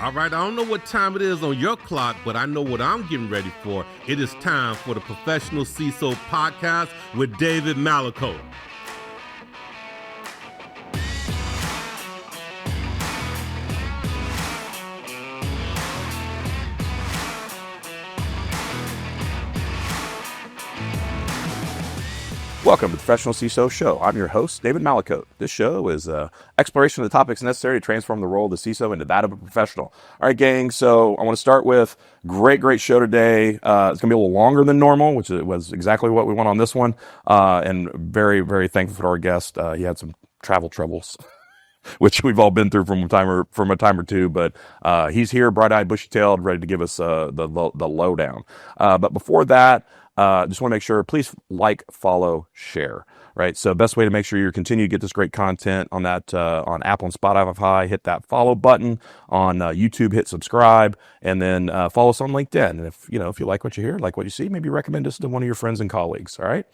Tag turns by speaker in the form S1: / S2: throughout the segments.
S1: All right, I don't know what time it is on your clock, but I know what I'm getting ready for. It is time for the Professional CISO Podcast with David Malicoat.
S2: Welcome to the Professional CISO Show. I'm your host, David Malicoat. This show is exploration of the topics necessary to transform the role of the CISO into that of a professional. All right, gang, so I want to start with great show today. It's going to be a little longer than normal, which was exactly what we want on this one, and very thankful for our guest. He had some travel troubles, which we've all been through from a time or two, but he's here, bright-eyed, bushy-tailed, ready to give us the lowdown. But before that, just want to make sure, please like, follow, share, right? So best way to make sure you continue to get this great content on that, on Apple and Spotify, hit that follow button. On YouTube, hit subscribe, and then follow us on LinkedIn. And if you like what you hear, like what you see, maybe recommend us to one of your friends and colleagues, all right?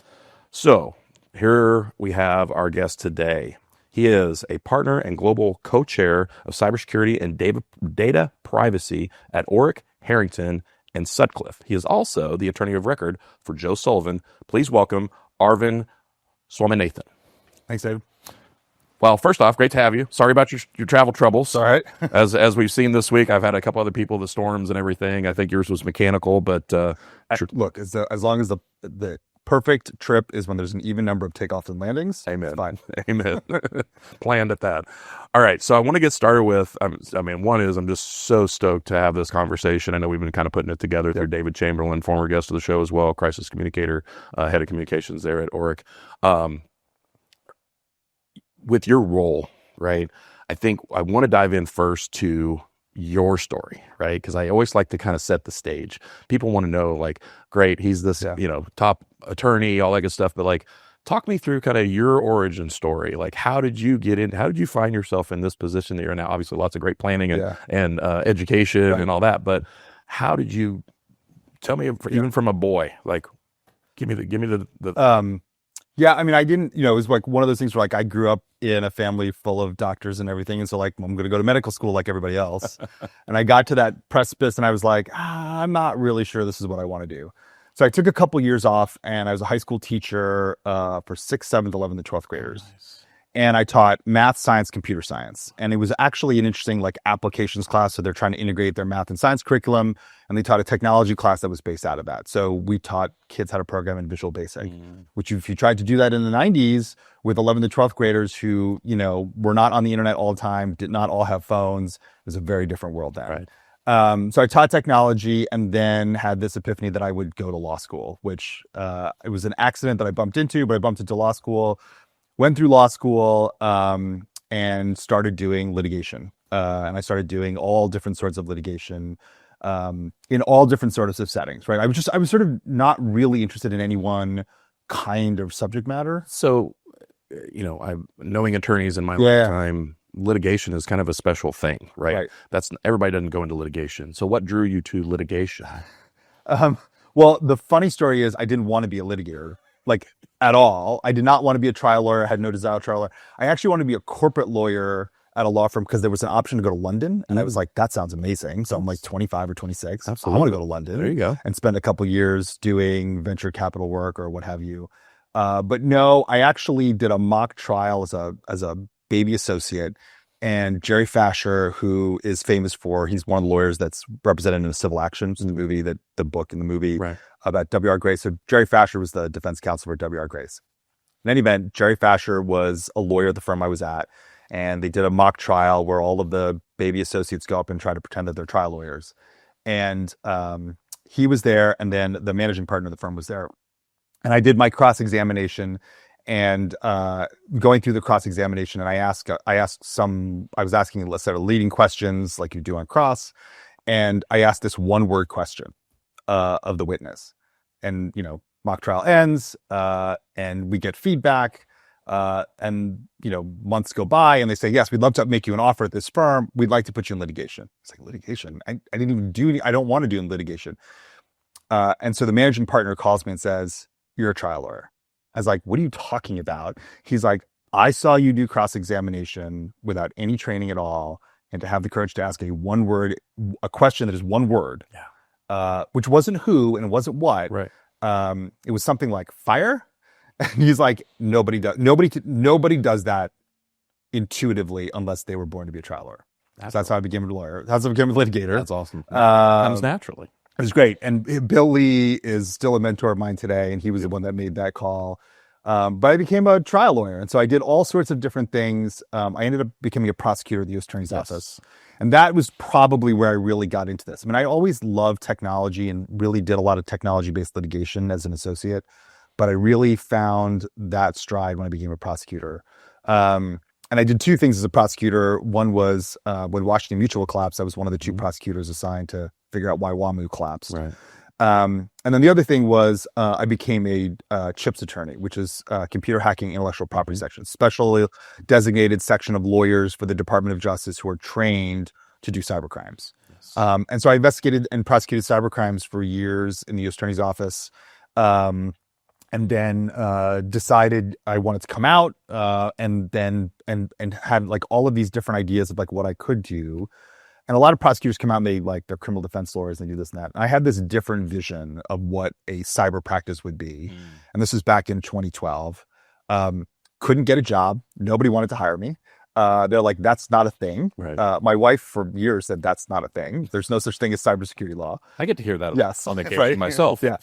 S2: So here we have our guest today. He is a partner and global co-chair of cybersecurity and data privacy at Orrick, Harrington, and Sutcliffe. He is also the attorney of record for Joe Sullivan. Please welcome Aravind Swaminathan.
S3: Thanks, David.
S2: Well, first off, great to have you. Sorry about your travel troubles.
S3: All right.
S2: as we've seen this week, I've had a couple other people, the storms and everything. I think yours was mechanical, but
S3: Look, as long as the perfect trip is when there's an even number of takeoffs and landings.
S2: Amen.
S3: It's fine.
S2: Amen. Planned at that. All right. So I want to get started with, one is I'm just so stoked to have this conversation. I know we've been kind of putting it together through David Chamberlain, former guest of the show as well, crisis communicator, head of communications there at Orrick. With your role, right? I think I want to dive in first to your story, right? Because I always like to kind of set the stage. People want to know, like, great, he's this, top attorney, all that good stuff, but like, talk me through kind of your origin story. Like, how did you get in? How did you find yourself in this position that you're in now? Obviously, lots of great planning and education and all that, but how did you? Tell me, even from a boy, like, give me the.
S3: Yeah, I mean, I didn't, it was like one of those things where like I grew up in a family full of doctors and everything. And so like, I'm going to go to medical school like everybody else. And I got to that precipice and I was like, I'm not really sure this is what I want to do. So I took a couple years off and I was a high school teacher for 6th, 7th, 11th, and 12th graders. Nice. And I taught math, science, computer science. And it was actually an interesting like applications class. So they're trying to integrate their math and science curriculum. And they taught a technology class that was based out of that. So we taught kids how to program in Visual Basic, which if you tried to do that in the 90s with 11th and 12th graders who, were not on the internet all the time, did not all have phones, it was a very different world then. Right. So I taught technology and then had this epiphany that I would go to law school, which it was an accident that I bumped into, but I bumped into law school. Went through law school and started doing litigation. And I started doing all different sorts of litigation in all different sorts of settings, right? I was sort of not really interested in any one kind of subject matter.
S2: So, I'm knowing attorneys in my lifetime, litigation is kind of a special thing, right? Everybody doesn't go into litigation. So what drew you to litigation?
S3: Well, the funny story is I didn't want to be a litigator. Like at all. I did not want to be a trial lawyer. I had no desire to trial lawyer. I actually wanted to be a corporate lawyer at a law firm because there was an option to go to London. And I was like, that sounds amazing. So I'm like 25 or 26. Absolutely. I want to go to London.
S2: There you go.
S3: And spend a couple years doing venture capital work or what have you. But no, I actually did a mock trial as a baby associate. And Jerry Fasher, who is famous for, he's one of the lawyers that's represented in a civil action in the movie, the book in the movie about W.R. Grace. So Jerry Fasher was the defense counsel for W.R. Grace. In any event, Jerry Fasher was a lawyer at the firm I was at. And they did a mock trial where all of the baby associates go up and try to pretend that they're trial lawyers. And he was there, and then the managing partner of the firm was there. And I did my cross-examination. And going through the cross-examination, and I was asking a set of leading questions like you do on cross, and I asked this one-word question of the witness. And, mock trial ends, and we get feedback, and, months go by, and they say, yes, we'd love to make you an offer at this firm. We'd like to put you in litigation. It's like, litigation? I didn't even do I don't want to do in litigation. And so the managing partner calls me and says, you're a trial lawyer. I was like, what are you talking about? He's like, I saw you do cross-examination without any training at all, and to have the courage to ask a question that is one word, which wasn't who and it wasn't what.
S2: Right.
S3: It was something like fire. And he's like, nobody does that intuitively unless they were born to be a trial lawyer. So that's how I became a lawyer. That's how I became a litigator.
S2: That's awesome. Comes naturally.
S3: It was great. And Bill Lee is still a mentor of mine today, and he was the one that made that call. But I became a trial lawyer. And so I did all sorts of different things. I ended up becoming a prosecutor at the U.S. Attorney's Office. And that was probably where I really got into this. I mean, I always loved technology and really did a lot of technology-based litigation as an associate. But I really found that stride when I became a prosecutor. And I did two things as a prosecutor. One was when Washington Mutual collapsed, I was one of the two prosecutors assigned to figure out why WAMU collapsed.
S2: Right.
S3: And then the other thing was I became a CHIPS attorney, which is computer hacking intellectual property section, specially designated section of lawyers for the Department of Justice who are trained to do cybercrimes. Yes. And so I investigated and prosecuted cybercrimes for years in the U.S. Attorney's Office. And then decided I wanted to come out and had like all of these different ideas of like what I could do. And a lot of prosecutors come out and they're criminal defense lawyers and they do this and that. And I had this different vision of what a cyber practice would be. And this was back in 2012. Couldn't get a job. Nobody wanted to hire me. They're like, that's not a thing. Right. My wife for years said that's not a thing. There's no such thing as cybersecurity law.
S2: I get to hear that on occasion
S3: right?
S2: myself.
S3: Yeah.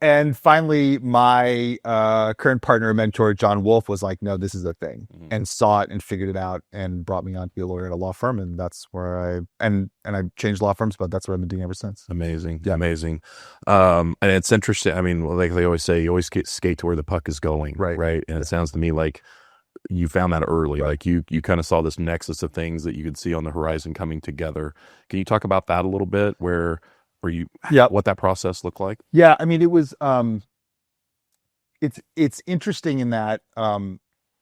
S3: And finally, my current partner and mentor, John Wolf, was like, no, this is a thing, and saw it and figured it out and brought me on to be a lawyer at a law firm. And that's where and I've changed law firms, but that's what I've been doing ever since.
S2: Amazing. Yeah. Amazing. And it's interesting. I mean, like they always say, you always skate to where the puck is going. Right. And it sounds to me like you found that early. Right. Like you kind of saw this nexus of things that you could see on the horizon coming together. Can you talk about that a little bit? What that process looked like?
S3: Yeah, I mean, it was it's interesting in that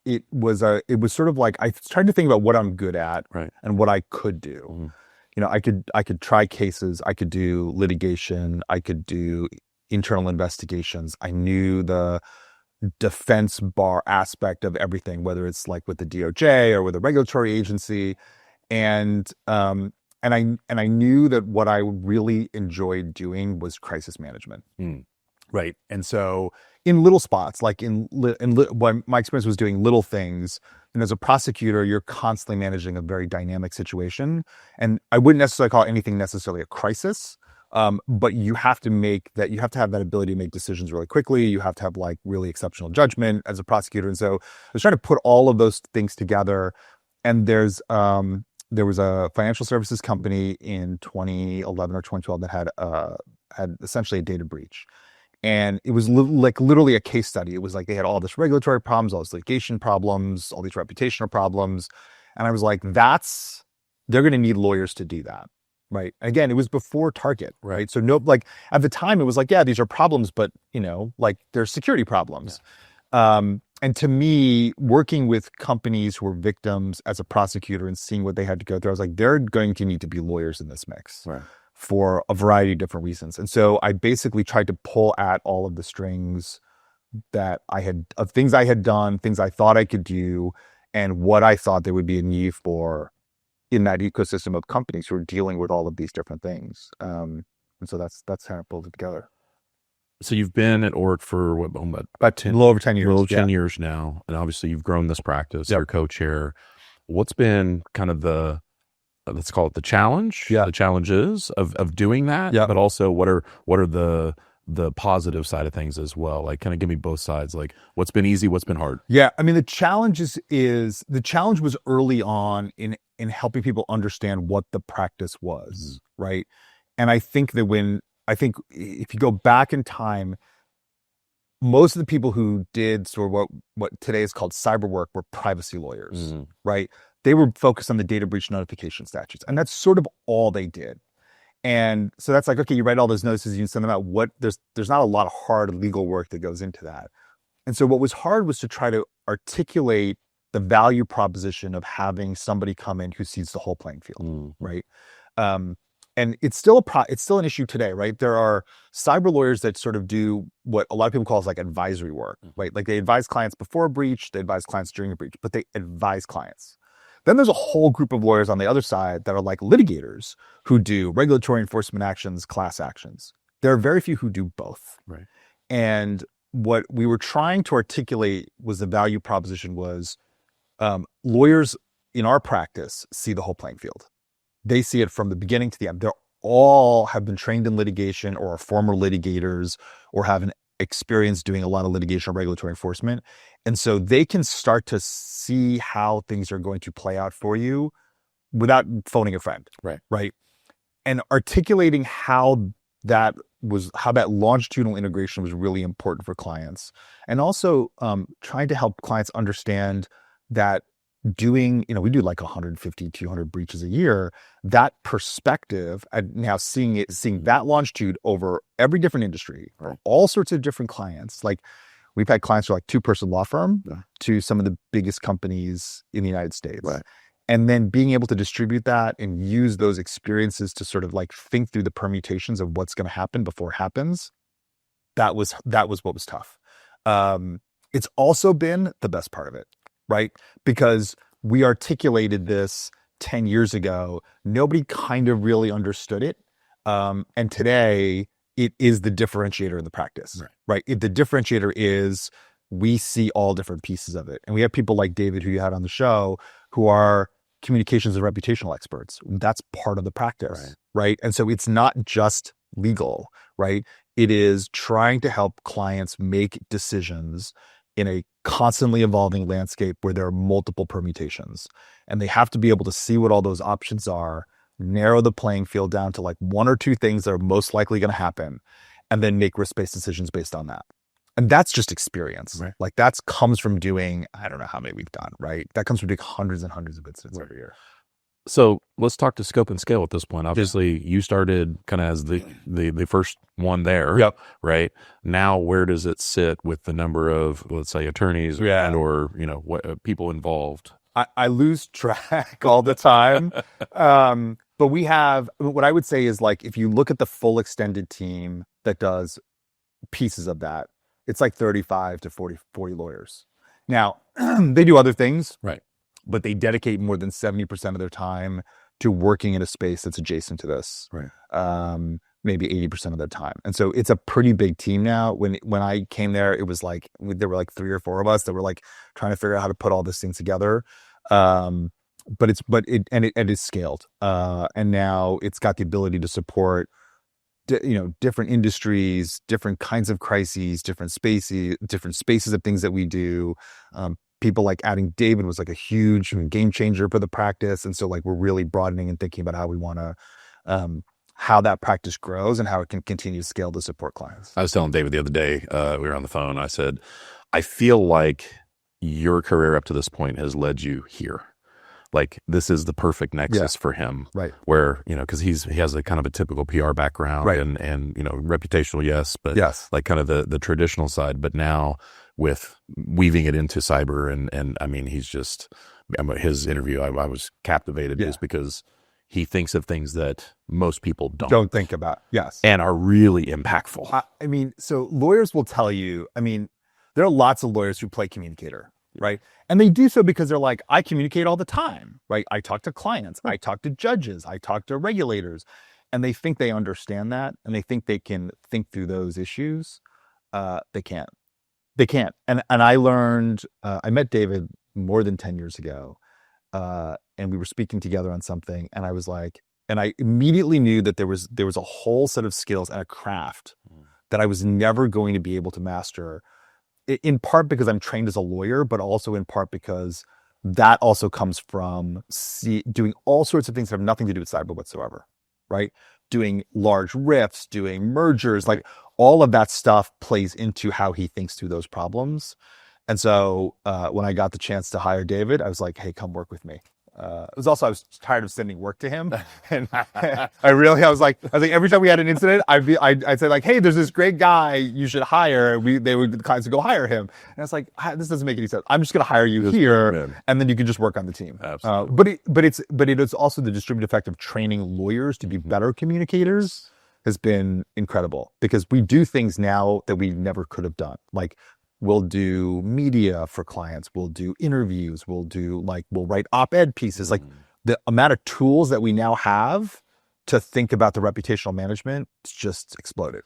S3: it was sort of like I tried to think about what I'm good at, right, and what I could do. You know, I could try cases, I could do litigation, I could do internal investigations. I knew the defense bar aspect of everything, whether it's like with the DOJ or with a regulatory agency, and I knew that what I really enjoyed doing was crisis management. Right. And so in little spots, like when my experience was doing little things, and as a prosecutor, you're constantly managing a very dynamic situation. And I wouldn't necessarily call anything necessarily a crisis, but you have to have that ability to make decisions really quickly. You have to have like really exceptional judgment as a prosecutor. And so I was trying to put all of those things together. And there was a financial services company in 2011 or 2012 that had essentially a data breach. And it was literally a case study. It was like they had all this regulatory problems, all this litigation problems, all these reputational problems. And I was like, they're going to need lawyers to do that. Right. Again, it was before Target. Right. So at the time it was like, yeah, these are problems, but they're security problems. Yeah. And to me, working with companies who were victims as a prosecutor and seeing what they had to go through, I was like, they're going to need to be lawyers in this mix. Right. For a variety of different reasons. And so I basically tried to pull at all of the strings of things I had done, things I thought I could do, and what I thought there would be a need for in that ecosystem of companies who are dealing with all of these different things. And so that's how I pulled it together.
S2: So you've been at Orrick for
S3: about 10, a little over 10 years.
S2: A little over 10 years now. And obviously you've grown this practice. You're co-chair. What's been kind of let's call it the challenge, the challenges of doing that, but also what are the positive side of things as well? Like kind of give me both sides, like what's been easy, what's been hard?
S3: Yeah. I mean, the challenge the challenge was early on in helping people understand what the practice was. Right. And I think that if you go back in time, most of the people who did sort of what today is called cyber work were privacy lawyers, right? They were focused on the data breach notification statutes, and that's sort of all they did. And so that's like, okay, you write all those notices, you send them out. There's not a lot of hard legal work that goes into that. And so what was hard was to try to articulate the value proposition of having somebody come in who sees the whole playing field, right? And it's still an issue today, right? There are cyber lawyers that sort of do what a lot of people call like advisory work, right? Like they advise clients before a breach, they advise clients during a breach, but they advise clients. Then there's a whole group of lawyers on the other side that are like litigators who do regulatory enforcement actions, class actions. There are very few who do both.
S2: Right.
S3: And what we were trying to articulate was the value proposition was lawyers in our practice see the whole playing field. They see it from the beginning to the end. They're all have been trained in litigation or are former litigators or have an experience doing a lot of litigation or regulatory enforcement. And so they can start to see how things are going to play out for you without phoning a friend. Right. And articulating how that longitudinal integration was really important for clients. And also trying to help clients understand that doing, we do like 150, 200 breaches a year, that perspective, and now seeing that longitude over every different industry, all sorts of different clients. Like we've had clients who are like 2-person law firm to some of the biggest companies in the United States.
S2: Right.
S3: And then being able to distribute that and use those experiences to sort of like think through the permutations of what's going to happen before it happens. That was what was tough. It's also been the best part of it. Right? Because we articulated this 10 years ago. Nobody kind of really understood it. And today it is the differentiator in the practice, right? The differentiator is we see all different pieces of it. And we have people like David, who you had on the show, who are communications and reputational experts. That's part of the practice, right? And so it's not just legal, right? It is trying to help clients make decisions in a constantly evolving landscape where there are multiple permutations. And they have to be able to see what all those options are, narrow the playing field down to like 1 or 2 things that are most likely going to happen, and then make risk-based decisions based on that. And that's just experience. Like that comes from doing, I don't know how many we've done, right? That comes from doing hundreds and hundreds of incidents every year.
S2: So let's talk to scope and scale at this point. Obviously, you started kind of as the first one there, right? Now, where does it sit with the number of, let's say, attorneys and or what people involved?
S3: I lose track all the time, but we have. What I would say is like if you look at the full extended team that does pieces of that, it's like 35 to 40 lawyers. Now they do other things,
S2: right?
S3: But they dedicate more than 70% of their time to working in a space that's adjacent to this, maybe 80% of their time. And so it's a pretty big team now. When I came there, it was like, there were like 3 or 4 of us that were like trying to figure out how to put all this thing together. But it is scaled. And now it's got the ability to support, different industries, different kinds of crises, different spaces of things that we do. People like adding David was like a huge game changer for the practice. And so like we're really broadening and thinking about how we want to, how that practice grows and how it can continue to scale to support clients.
S2: I was telling David the other day, we were on the phone. I said, I feel like your career up to this point has led you here. Like this is the perfect nexus for him,
S3: right?
S2: Where, because he has a kind of a typical PR background,
S3: right?
S2: And reputational, but like kind of the traditional side, but now with weaving it into cyber and I mean, his interview, I was captivated just because he thinks of things that most people don't
S3: think about,
S2: and are really impactful.
S3: I mean, so lawyers will tell you, there are lots of lawyers who play communicator, right? And they do so because they're like, I communicate all the time, right? I talk to clients, I talk to judges, I talk to regulators, and they think they understand that, and they think they can think through those issues. They can't. And I learned, I met David more than 10 years ago, and we were speaking together on something, and I was like, and I immediately knew that there was a whole set of skills and a craft that I was never going to be able to master, in part because I'm trained as a lawyer, but also in part because that also comes from doing all sorts of things that have nothing to do with cyber whatsoever, right? Doing large rifts, doing mergers, like all of that stuff plays into how he thinks through those problems. And so when I got the chance to hire David, I was like, hey, come work with me. It was also, I was tired of sending work to him. And I was like, every time we had an incident, I'd say like, hey, there's this great guy you should hire. The clients would go hire him. And I was like, this doesn't make any sense. I'm just going to hire you here. And then you can just work on the team.
S2: Absolutely.
S3: But it is also the distributed effect of training lawyers to be better communicators has been incredible, because we do things now that we never could have done. Like We'll do media for clients. We'll do interviews. We'll write op-ed pieces. Like the amount of tools that we now have to think about the reputational management, it's just exploded.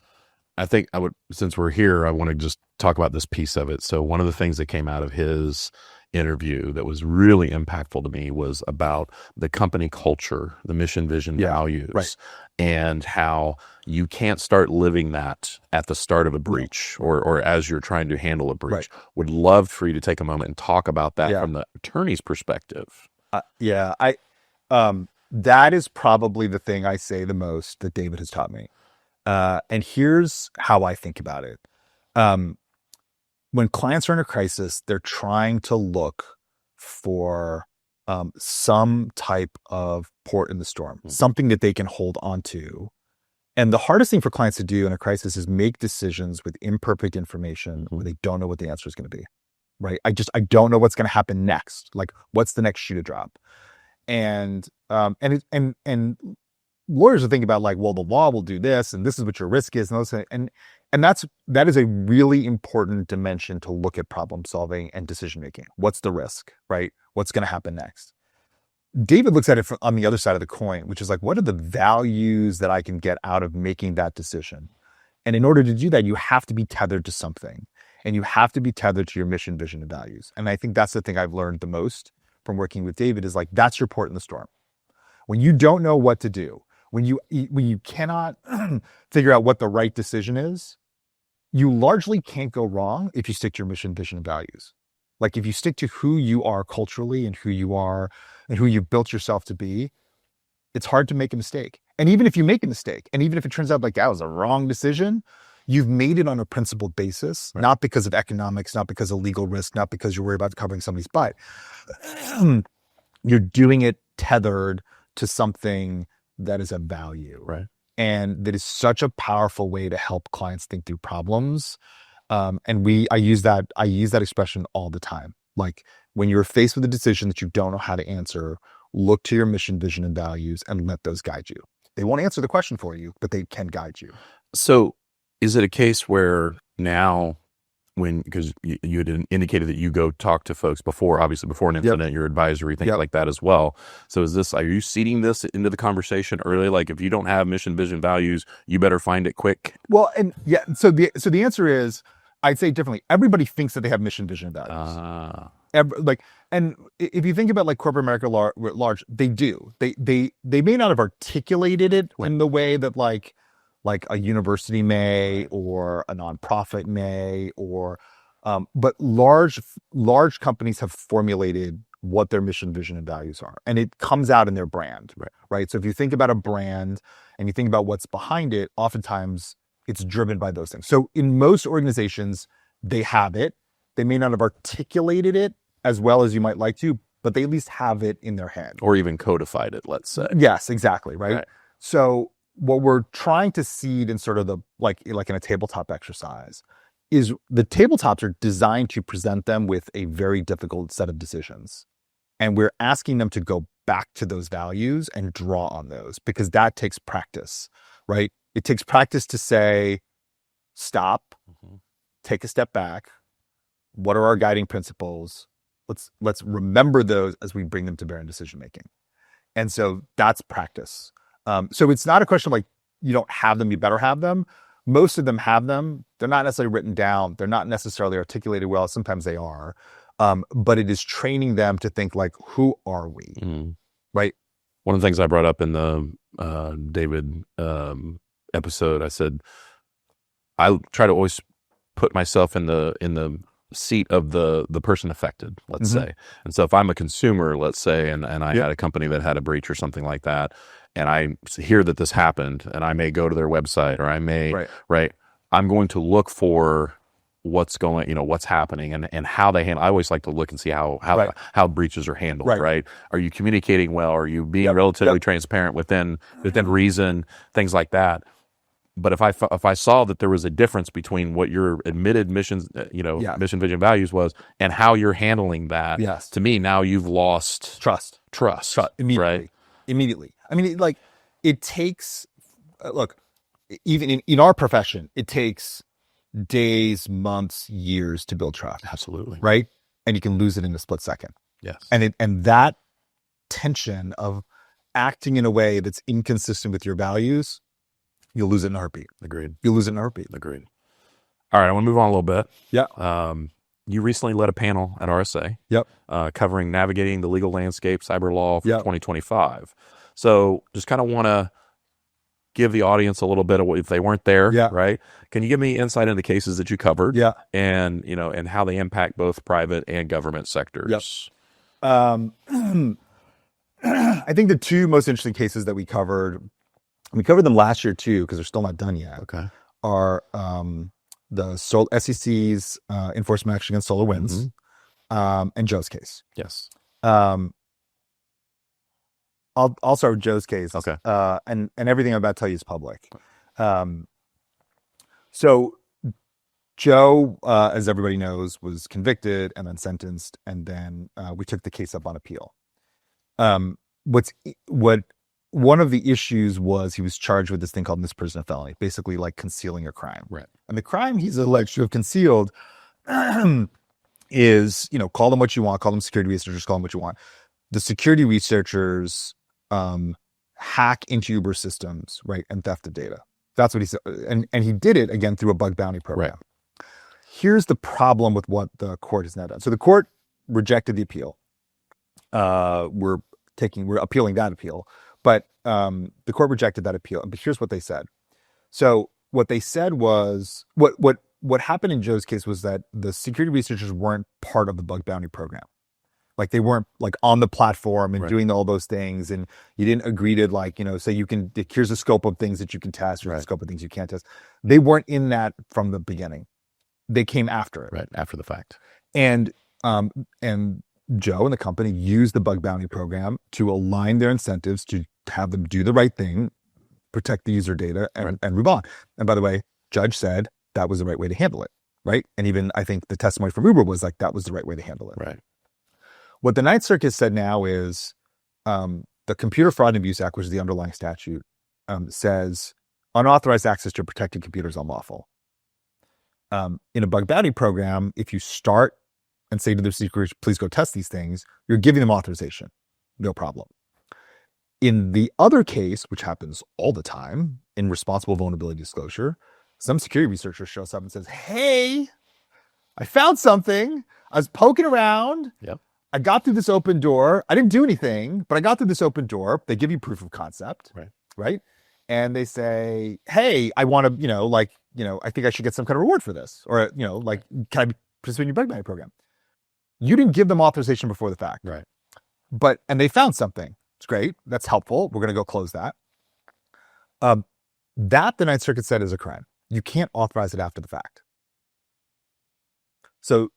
S2: I think since we're here, I want to just talk about this piece of it. So one of the things that came out of his interview that was really impactful to me was about the company culture, the mission, vision, values, and how you can't start living that at the start of a breach or as you're trying to handle a breach. Would love for you to take a moment and talk about that from the attorney's perspective.
S3: That is probably the thing I say the most that David has taught me. And here's how I think about it. When clients are in a crisis, they're trying to look for some type of port in the storm, something that they can hold on to. And the hardest thing for clients to do in a crisis is make decisions with imperfect information where they don't know what the answer is going to be, right? I don't know what's going to happen next. Like, what's the next shoe to drop? And lawyers are thinking about like, well, the law will do this, and this is what your risk is, and those things. And that is a really important dimension to look at problem solving and decision making. What's the risk, right? What's going to happen next? David looks at it on the other side of the coin, which is like, what are the values that I can get out of making that decision? And in order to do that, you have to be tethered to something, and you have to be tethered to your mission, vision, and values. And I think that's the thing I've learned the most from working with David is like, that's your port in the storm. When you don't know what to do, when you cannot figure out what the right decision is, you largely can't go wrong if you stick to your mission, vision, and values. Like if you stick to who you are culturally and who you are and who you've built yourself to be, it's hard to make a mistake. And even if you make a mistake, and even if it turns out like that was a wrong decision, you've made it on a principled basis, not because of economics, not because of legal risk, not because you're worried about covering somebody's butt. You're doing it tethered to something that is of value.
S2: Right.
S3: And that is such a powerful way to help clients think through problems. And I use that expression all the time. Like when you're faced with a decision that you don't know how to answer, look to your mission, vision, and values and let those guide you. They won't answer the question for you, but they can guide you.
S2: So is it a case where now because you had indicated that you go talk to folks before an incident, your advisory, things like that as well. So are you seeding this into the conversation early? Like if you don't have mission, vision, values, you better find it quick.
S3: Well, and so the answer is, I'd say it differently. Everybody thinks that they have mission, vision, and values. And if you think about like corporate America large, they do. They may not have articulated it in the way that like a university may or a nonprofit may, but large companies have formulated what their mission, vision, and values are, and it comes out in their brand, right? So if you think about a brand and you think about what's behind it, oftentimes it's driven by those things. So in most organizations, they have it. They may not have articulated it as well as you might like to, but they at least have it in their head.
S2: Or even codified it, let's say.
S3: Yes, exactly, right? So what we're trying to seed in sort of the, like in a tabletop exercise, is the tabletops are designed to present them with a very difficult set of decisions. And we're asking them to go back to those values and draw on those, because that takes practice, right? It takes practice to say, stop, take a step back. What are our guiding principles? Let's remember those as we bring them to bear in decision making. And so that's practice. So it's not a question of like, you don't have them, you better have them. Most of them have them. They're not necessarily written down. They're not necessarily articulated well. Sometimes they are. But it is training them to think like, who are we? Right?
S2: One of the things I brought up in the David episode, I said, I try to always put myself in the seat of the person affected, let's say. And so if I'm a consumer, let's say, and I had a company that had a breach or something like that, and I hear that this happened, and I may go to their website, or I may, I'm going to look for what's happening and how they handle. I always like to look and see how breaches are handled, right? Are you communicating well? Are you being relatively transparent within reason, things like that? But if I saw that there was a difference between what your admitted missions, mission, vision, values was, and how you're handling that, to me, now you've lost trust
S3: immediately. I mean, it takes, look, even in our profession, it takes days, months, years to build trust.
S2: Absolutely.
S3: Right? And you can lose it in a split second.
S2: Yes.
S3: And that tension of acting in a way that's inconsistent with your values, you'll lose it in a heartbeat.
S2: Agreed.
S3: You'll lose it in a heartbeat.
S2: Agreed. All right, I want to move on a little bit.
S3: Yeah.
S2: You recently led a panel at RSA.
S3: Yep.
S2: Covering navigating the legal landscape, cyber law for
S3: Yep.
S2: 2025. So just kind of want to give the audience a little bit of what, if they weren't there,
S3: Yeah.
S2: right? Can you give me insight into the cases that you covered?
S3: Yeah.
S2: And, and how they impact both private and government sectors?
S3: Yep. I think the two most interesting cases that we covered them last year too, because they're still not done yet,
S2: Okay.
S3: are the SEC's enforcement action against SolarWinds, and Joe's case.
S2: Yes.
S3: I'll start with Joe's case.
S2: Okay.
S3: And everything I'm about to tell you is public. So Joe, as everybody knows, was convicted and then sentenced, and then we took the case up on appeal. One of the issues was he was charged with this thing called misprision of felony, basically like concealing a crime.
S2: Right.
S3: And the crime he's alleged to have concealed is, call them what you want, call them security researchers, call them what you want. The security researchers hack into Uber systems, right, and theft of data. That's what he said. And he did it, again, through a bug bounty program.
S2: Right.
S3: Here's the problem with what the court has now done. So the court rejected the appeal. We're appealing that appeal. But the court rejected that appeal. But here's what they said. So what they said was, what happened in Joe's case was that the security researchers weren't part of the bug bounty program. Like they weren't like on the platform and doing all those things. And you didn't agree to say here's the scope of things that you can test, or the scope of things you can't test. They weren't in that from the beginning. They came after it.
S2: Right. After the fact.
S3: And Joe and the company used the bug bounty program to align their incentives to have them do the right thing, protect the user data, and move on. And by the way, judge said that was the right way to handle it, right? And even I think the testimony from Uber was like that was the right way to handle it.
S2: Right.
S3: What the Ninth Circuit said now is the Computer Fraud and Abuse Act, which is the underlying statute, says unauthorized access to protected computers is unlawful. In a bug bounty program, if you start and say to the security, please go test these things, you're giving them authorization. No problem. In the other case, which happens all the time, in responsible vulnerability disclosure, some security researcher shows up and says, hey, I found something. I was poking around.
S2: Yep.
S3: I got through this open door. I didn't do anything, but I got through this open door. They give you proof of concept. Right. And they say, hey, I want to, I think I should get some kind of reward for this. Or, can I participate in your bug bounty program? You didn't give them authorization before the fact.
S2: Right.
S3: And they found something. It's great. That's helpful. We're going to go close that. That the Ninth Circuit said is a crime. You can't authorize it after the fact. So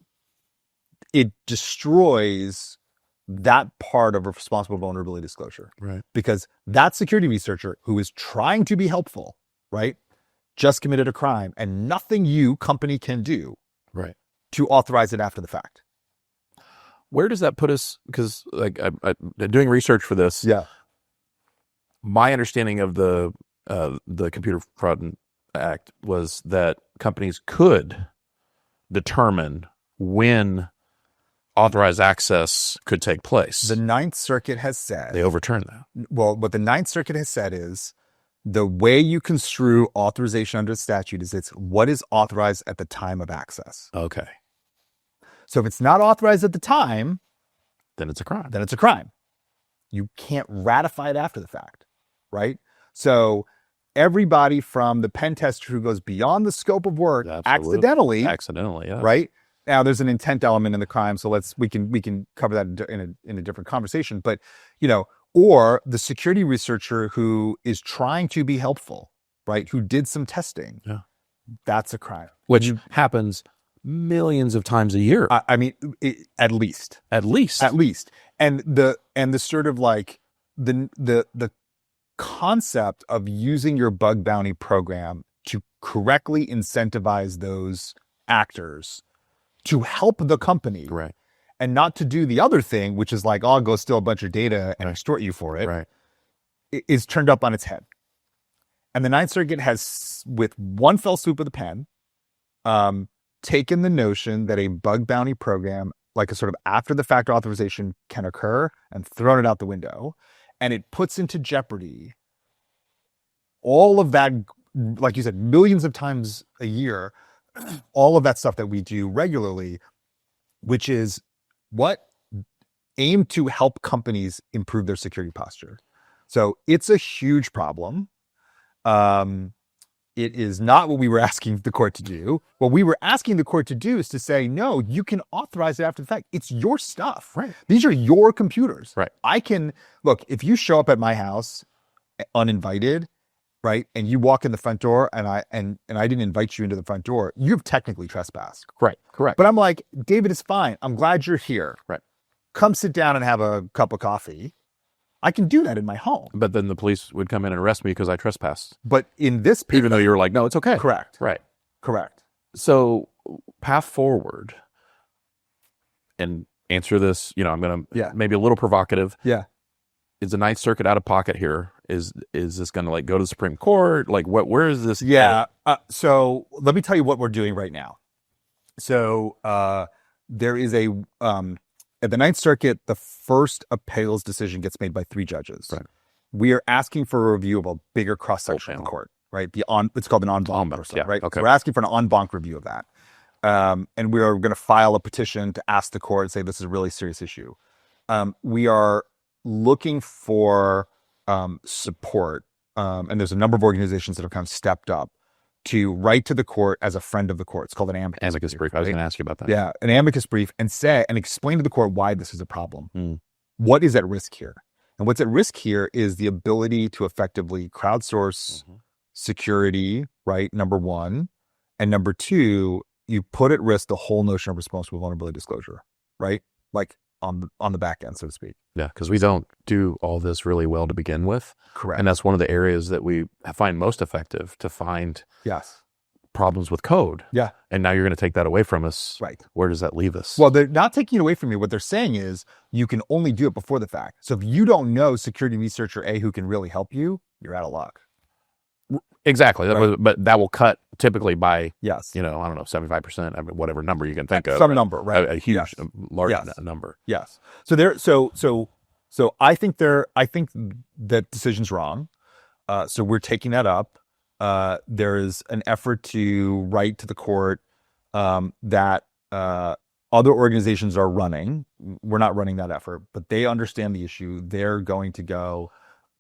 S3: it destroys that part of a responsible vulnerability disclosure.
S2: Right.
S3: Because that security researcher who is trying to be helpful, right, just committed a crime, and nothing you, company, can do to authorize it after the fact.
S2: Where does that put us? Because doing research for this, my understanding of the Computer Fraud Act was that companies could determine when authorized access could take place.
S3: The Ninth Circuit has said
S2: they overturned that.
S3: Well, what the Ninth Circuit has said is the way you construe authorization under the statute is it's what is authorized at the time of access.
S2: Okay.
S3: So if it's not authorized at the time,
S2: then it's a crime.
S3: You can't ratify it after the fact, right? So everybody from the pen tester who goes beyond the scope of work accidentally, right? Now there's an intent element in the crime, so we can cover that in a different conversation. But or the security researcher who is trying to be helpful, right? Who did some testing, that's a crime,
S2: which happens millions of times a year.
S3: I mean, at least. And the sort of like the concept of using your bug bounty program to correctly incentivize those actors to help the company, and not to do the other thing, which is like, I'll go steal a bunch of data and extort you for it, is turned up on its head. And the Ninth Circuit has, with one fell swoop of the pen, taken the notion that a bug bounty program, like a sort of after the fact authorization, can occur and thrown it out the window. And it puts into jeopardy all of that, like you said, millions of times a year, all of that stuff that we do regularly, which is what aim to help companies improve their security posture. So it's a huge problem. It is not what we were asking the court to do. What we were asking the court to do is to say, no, you can authorize it after the fact. It's your stuff.
S2: Right.
S3: These are your computers.
S2: Right.
S3: I can, look, if you show up at my house uninvited, right, and you walk in the front door and I didn't invite you into the front door, you've technically trespassed.
S2: Right. Correct.
S3: But I'm like, David, it's fine. I'm glad you're here.
S2: Right.
S3: Come sit down and have a cup of coffee. I can do that in my home.
S2: But then the police would come in and arrest me because I trespassed.
S3: But in this period,
S2: Even though you were like, no, it's okay.
S3: correct.
S2: Right.
S3: Correct.
S2: So path forward, and answer this, I'm going to maybe a little provocative.
S3: Yeah.
S2: Is the Ninth Circuit out of pocket here? Is this going to like go to the Supreme Court? Like where is this?
S3: Yeah. So let me tell you what we're doing right now. So there is at the Ninth Circuit, the first appeals decision gets made by 3 judges.
S2: Right.
S3: We are asking for a review of a bigger cross-section of the court, right? It's called an en banc, right?
S2: Okay.
S3: We're asking for an en banc review of that. And we are going to file a petition to ask the court and say, this is a really serious issue. We are looking for support. And there's a number of organizations that have kind of stepped up to write to the court as a friend of the court. It's called an amicus brief.
S2: I was going to ask you about that.
S3: Yeah, an amicus brief, and explain to the court why this is a problem. What is at risk here? And what's at risk here is the ability to effectively crowdsource security, right? Number one. And number two, you put at risk the whole notion of responsible vulnerability disclosure, right? Like on the back end, so to speak.
S2: Yeah, because we don't do all this really well to begin with.
S3: Correct.
S2: And that's one of the areas that we find most effective to find problems with code.
S3: Yeah.
S2: And now you're going to take that away from us.
S3: Right.
S2: Where does that leave us?
S3: Well, they're not taking it away from you. What they're saying is you can only do it before the fact. So if you don't know security researcher A who can really help you, you're out of luck.
S2: Exactly.
S3: Right.
S2: But that will cut typically by,
S3: yes,
S2: I don't know, 75%, I mean, whatever number you can think of.
S3: Some number, right?
S2: A huge, large number.
S3: Yes. So I think that decision's wrong. So we're taking that up. There is an effort to write to the court that other organizations are running. We're not running that effort, but they understand the issue. They're going to go.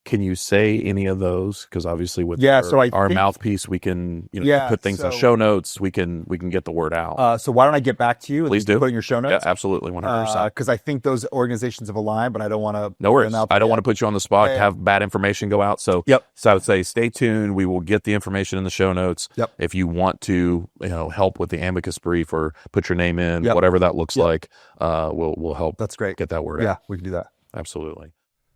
S2: Can you say any of those? Because obviously with our mouthpiece, we can put things in show notes. We can get the word out.
S3: So why don't I get back to you?
S2: Please do.
S3: Put in your show notes.
S2: Yeah, absolutely, 100%.
S3: Because I think those organizations have aligned, but I don't want to.
S2: No worries. I don't want to put you on the spot. Have bad information go out. So So I would say stay tuned. We will get the information in the show notes. If you want to help with the amicus brief or put your name in, whatever that looks like, we'll help.
S3: That's great.
S2: Get that word out.
S3: Yeah, we can do that.
S2: Absolutely.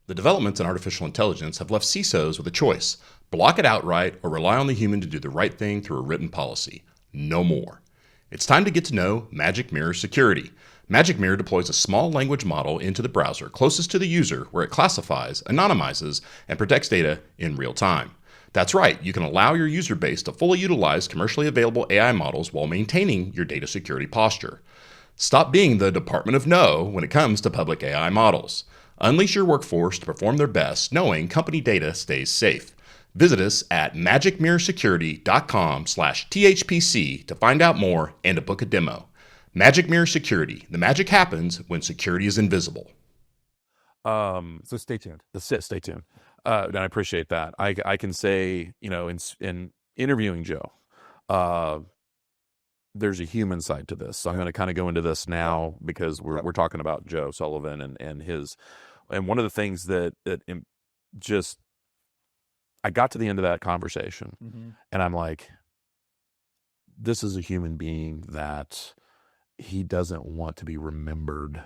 S4: The developments in artificial intelligence have left CISOs with a choice: block it outright or rely on the human to do the right thing through a written policy. No more. It's time to get to know Magic Mirror Security. Magic Mirror deploys a small language model into the browser closest to the user, where it classifies, anonymizes, and protects data in real time. That's right, you can allow your user base to fully utilize commercially available AI models while maintaining your data security posture. Stop being the Department of No when it comes to public AI models. Unleash your workforce to perform their best, knowing company data stays safe. Visit us at magicmirrorsecurity.com/THPC to find out more and to book a demo. Magic Mirror Security. The magic happens when security is invisible.
S3: So stay tuned.
S2: Stay tuned. And I appreciate that. I can say, in interviewing Joe, there's a human side to this. So I'm going to kind of go into this now because we're talking about Joe Sullivan and his. And one of the things that I got to the end of that conversation and I'm like, this is a human being that he doesn't want to be remembered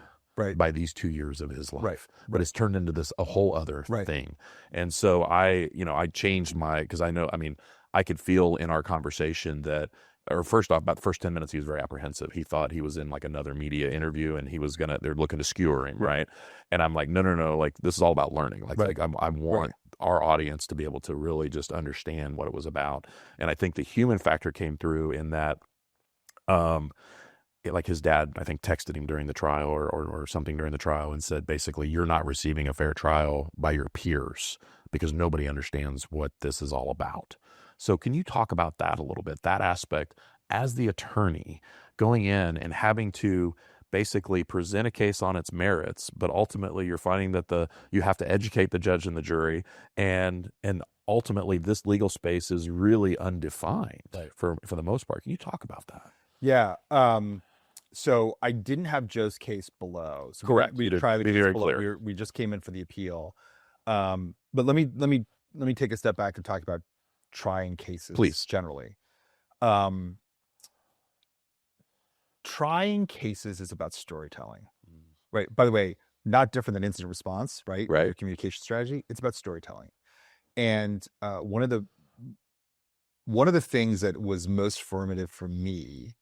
S2: by these 2 years of his life, but it's turned into a whole other thing. And so I changed because I could feel in our conversation that, or first off, about the first 10 minutes, he was very apprehensive. He thought he was in like another media interview and they're looking to skewer him. Right. And I'm like, no. Like, this is all about learning. Like I want our audience to be able to really just understand what it was about. And I think the human factor came through in that Like his dad, I think, texted him during the trial or something during the trial and said, basically, you're not receiving a fair trial by your peers because nobody understands what this is all about. So can you talk about that a little bit, that aspect as the attorney going in and having to basically present a case on its merits, but ultimately you're finding that you have to educate the judge and the jury, and ultimately this legal space is really undefined for the most part. Can you talk about that?
S3: Yeah. So I didn't have Joe's case below. So
S2: Correct.
S3: We
S2: You did.
S3: tried the
S2: Be
S3: case
S2: very
S3: below.
S2: clear.
S3: We just came in for the appeal. But let me take a step back and talk about trying cases,
S2: Please.
S3: Generally. Trying cases is about storytelling, right? By the way, not different than incident response, right?
S2: Right.
S3: Your communication strategy. It's about storytelling. And one of the things that was most formative for me,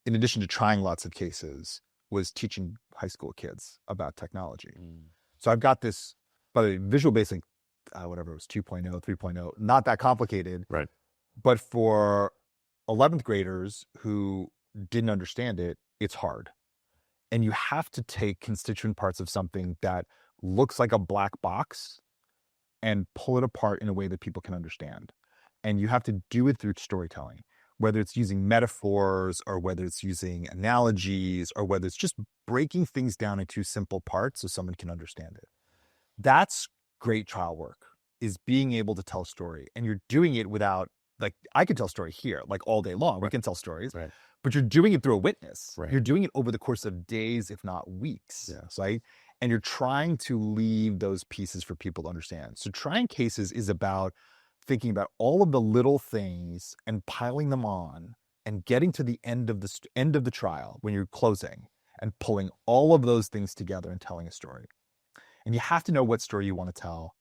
S3: in addition to trying lots of cases, was teaching high school kids about technology. So I've got this, by the way, Visual Basic, whatever it was, 2.0, 3.0, not that complicated.
S2: Right.
S3: But for 11th graders who didn't understand it, it's hard. And you have to take constituent parts of something that looks like a black box and pull it apart in a way that people can understand. And you have to do it through storytelling, whether it's using metaphors or whether it's using analogies or whether it's just breaking things down into simple parts so someone can understand it. That's great trial work, is being able to tell a story. And you're doing it without, like, I could tell a story here, like all day long. Right. We can tell stories,
S2: right.
S3: But you're doing it through a witness.
S2: Right.
S3: You're doing it over the course of days, if not weeks, right? And you're trying to leave those pieces for people to understand. So trying cases is about thinking about all of the little things and piling them on and getting to the end of the trial when you're closing and pulling all of those things together and telling a story. And you have to know what story you want to tell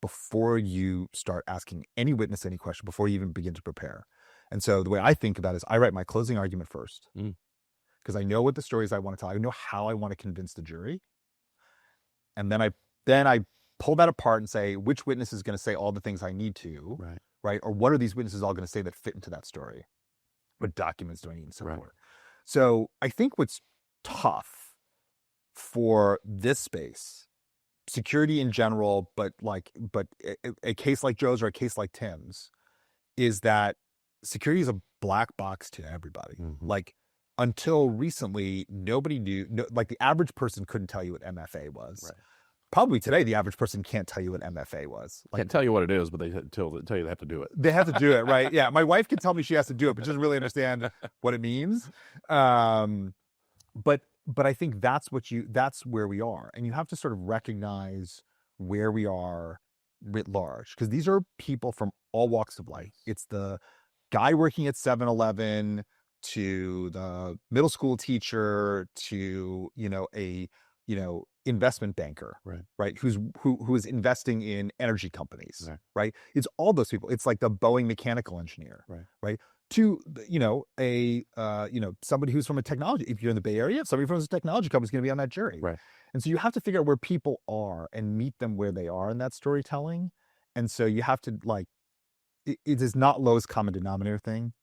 S3: before you start asking any witness any question, before you even begin to prepare. And so the way I think about it is I write my closing argument first because I know what the stories I want to tell. I know how I want to convince the jury. And then I pull that apart and say, which witness is going to say all the things I need to, right? Or what are these witnesses all going to say that fit into that story? What documents do I need and so forth? So I think what's tough for this space, security in general, but a case like Joe's or a case like Tim's, is that security is a black box to everybody. Like, until recently, nobody knew, like the average person couldn't tell you what MFA was. Right. Probably today, the average person can't tell you what MFA was. Like,
S2: can't tell you what it is, but they tell you they have to do it.
S3: They have to do it, right? Yeah. My wife can tell me she has to do it, but she doesn't really understand what it means. But I think that's where we are. And you have to sort of recognize where we are writ large, because these are people from all walks of life. It's the guy working at 7-Eleven to the middle school teacher to, a investment banker, right? Who is investing in energy companies, right? It's all those people. It's like the Boeing mechanical engineer, right? To, somebody who's from a technology, if you're in the Bay Area, somebody from a technology company is going to be on that jury. Right. And so you have to figure out where people are and meet them where they are in that storytelling. And so you have to, like, it is not lowest common denominator thing.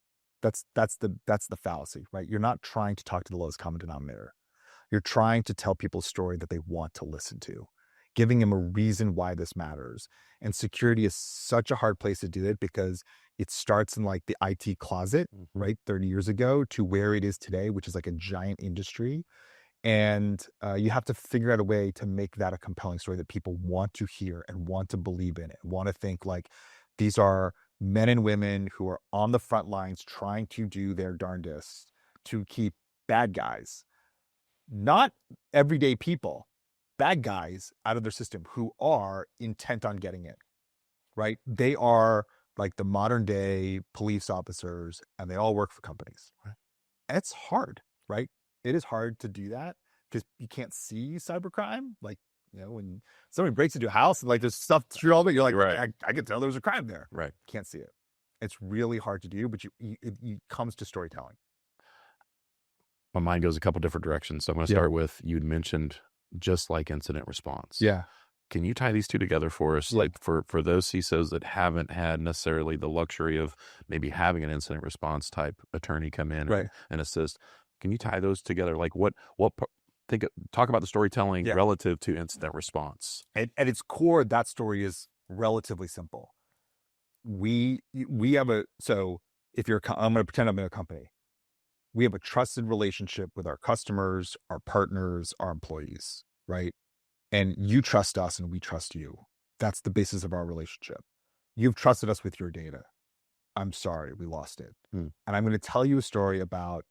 S3: That's the fallacy, right? You're not trying to talk to the lowest common denominator. You're trying to tell people a story that they want to listen to, giving them a reason why this matters. And security is such a hard place to do it because it starts in like the IT closet, right? 30 years ago to where it is today, which is like a giant industry. And you have to figure out a way to make that a compelling story that people want to hear and want to believe in and want to think like these are men and women who are on the front lines trying to do their darndest to keep bad guys, not everyday people, bad guys out of their system who are intent on getting in, right? They are like the modern day police officers and they all work for companies. Right? It's hard, right? It is hard to do that because you can't see cybercrime. Like, when somebody breaks into a house and like there's stuff through all of it, you're like, I can tell there was a crime there. Right. Can't see it. It's really hard to do, but it comes to storytelling.
S2: My mind goes a couple different directions. So I'm going to start with, you'd mentioned just like incident response.
S3: Yeah.
S2: Can you tie these two together for us? Like for those CISOs that haven't had necessarily the luxury of maybe having an incident response type attorney come in and assist. Can you tie those together? Like talk about the storytelling relative to incident response.
S3: At its core, that story is relatively simple. We have if you're, I'm going to pretend I'm in a company. We have a trusted relationship with our customers, our partners, our employees, right? And you trust us and we trust you. That's the basis of our relationship. You've trusted us with your data. I'm sorry, we lost it. And I'm going to tell you a story about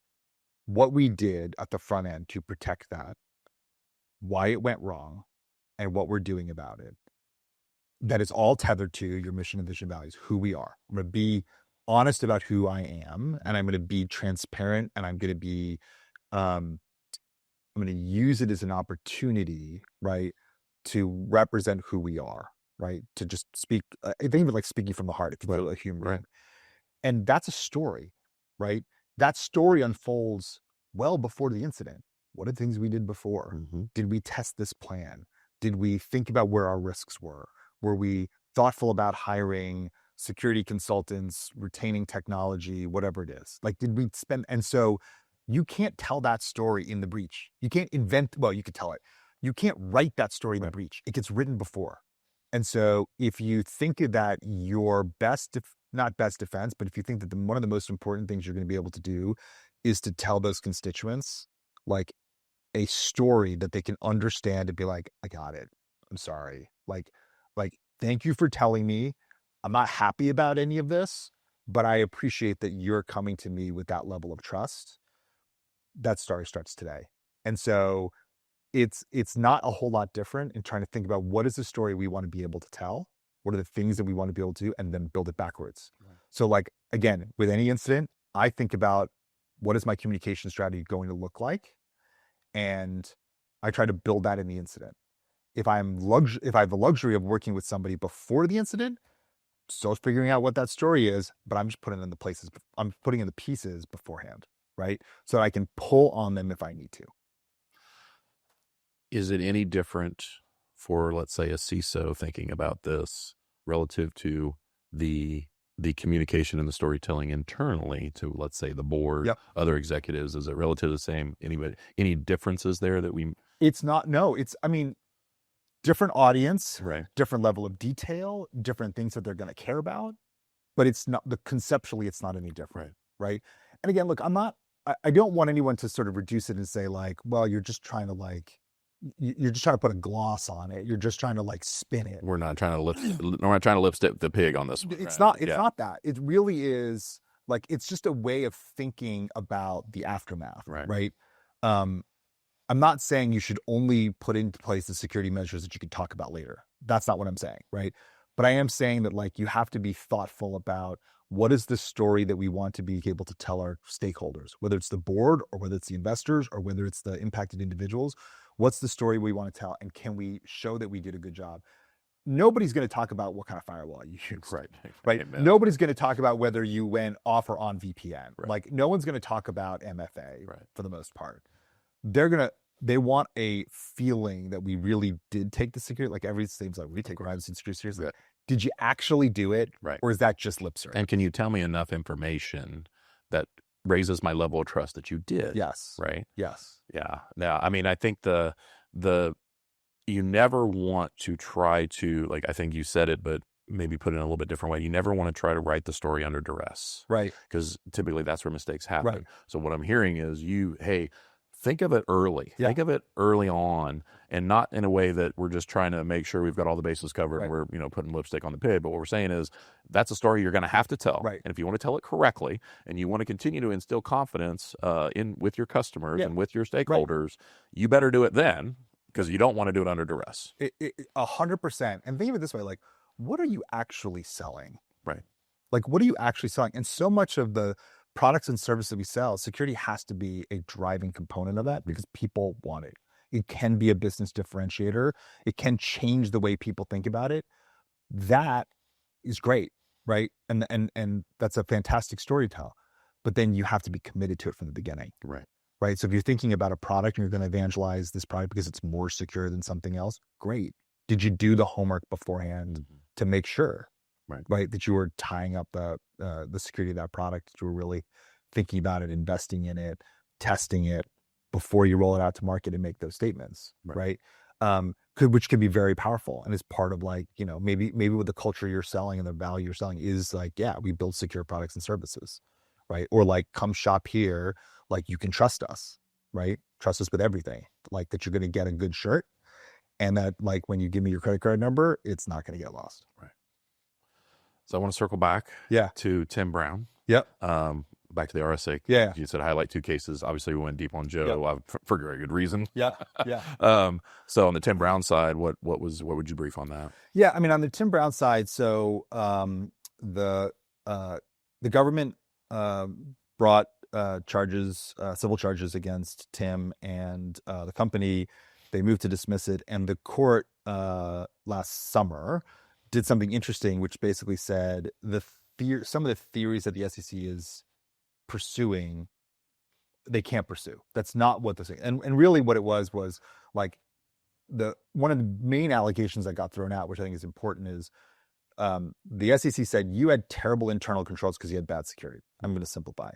S3: what we did at the front end to protect that, why it went wrong, and what we're doing about it. That is all tethered to your mission and vision values, who we are. I'm going to be honest about who I am, and I'm going to be transparent, and I'm going to be, I'm going to use it as an opportunity, right, to represent who we are, right, to just speak. I think even like speaking from the heart, if you feel a human being. And that's a story, right? That story unfolds well before the incident. What are the things we did before? Did we test this plan? Did we think about where our risks were? Were we thoughtful about hiring security consultants, retaining technology, whatever it is? Like, did we spend? And so you can't tell that story in the breach. You can't invent, well, you could tell it. You can't write that story in the breach. It gets written before. And so if you think that your not best defense, but if you think that one of the most important things you're going to be able to do is to tell those constituents like a story that they can understand and be like, I got it. I'm sorry. Like, thank you for telling me. I'm not happy about any of this, but I appreciate that you're coming to me with that level of trust. That story starts today. And so it's not a whole lot different in trying to think about what is the story we want to be able to tell? What are the things that we want to be able to do, and then build it backwards. So like, again, with any incident, I think about what is my communication strategy going to look like? And I try to build that in the incident. If I have the luxury of working with somebody before the incident, still figuring out what that story is, but I'm just putting in I'm putting in the pieces beforehand, right? So that I can pull on them if I need to.
S2: Is it any different for, let's say, a CISO thinking about this relative to the communication and the storytelling internally to, let's say, the board, other executives? Is it relatively the same? Any differences there that we?
S3: It's not. No, I mean, different audience, different level of detail, different things that they're going to care about, but it's not conceptually, it's not any different, right? And again, look, I don't want anyone to sort of reduce it and say like, well, you're just trying to put a gloss on it. You're just trying to like spin it.
S2: We're not trying to lipstick the pig on this one.
S3: It's not that. It really is like, it's just a way of thinking about the aftermath, right? I'm not saying you should only put into place the security measures that you could talk about later. That's not what I'm saying, right? But I am saying that like, you have to be thoughtful about what is the story that we want to be able to tell our stakeholders, whether it's the board or whether it's the investors or whether it's the impacted individuals. What's the story we want to tell, and can we show that we did a good job? Nobody's going to talk about what kind of firewall you used, right? Amen. Nobody's going to talk about whether you went off or on VPN. Like, no one's going to talk about MFA for the most part. They want a feeling that we really did take the security. Like, everything's like, we take privacy and security seriously. Did you actually do it? Or is that just lip service?
S2: And can you tell me enough information that raises my level of trust that you did?
S3: Yes.
S2: Right?
S3: Yes.
S2: Yeah. Now, I mean, I think you never want to try to, like, I think you said it, but maybe put it in a little bit different way. You never want to try to write the story under duress.
S3: Right.
S2: Because typically that's where mistakes happen. So what I'm hearing is think of it early. Think of it early on, and not in a way that we're just trying to make sure we've got all the bases covered and we're putting lipstick on the pig. But what we're saying is that's a story you're going to have to tell. And if you want to tell it correctly, and you want to continue to instill confidence with your customers and with your stakeholders, you better do it then, because you don't want to do it under duress.
S3: 100%. And think of it this way: like, what are you actually selling? Like, what are you actually selling? And so much of the products and services that we sell, security has to be a driving component of that because people want it. It can be a business differentiator. It can change the way people think about it. That is great, right? And that's a fantastic story to tell. But then you have to be committed to it from the beginning. Right. So if you're thinking about a product and you're going to evangelize this product because it's more secure than something else, great. did you do the homework beforehand to make sure,
S2: Right.
S3: that you were tying up the security of that product, that you were really thinking about it, investing in it, testing it before you roll it out to market and make those statements, right? Which can be very powerful and is part of like, maybe with the culture you're selling and the value you're selling is like, yeah, we build secure products and services, right? Or like, come shop here, like you can trust us, right? Trust us with everything, like that you're going to get a good shirt, and that like when you give me your credit card number, it's not going to get lost.
S2: Right. So I want to circle back to Tim Brown.
S3: Yep.
S2: Back to the RSA.
S3: Yeah.
S2: You said highlight 2 cases. Obviously, we went deep on Joe for very good reason.
S3: Yeah. Yeah.
S2: So on the Tim Brown side, what would you brief on that?
S3: Yeah. I mean, on the Tim Brown side, so the government brought civil charges against Tim and the company. They moved to dismiss it, and the court last summer did something interesting, which basically said some of the theories that the SEC is pursuing, they can't pursue. That's not what they're saying. And really what it was like one of the main allegations that got thrown out, which I think is important, is the SEC said you had terrible internal controls because you had bad security. I'm going to simplify.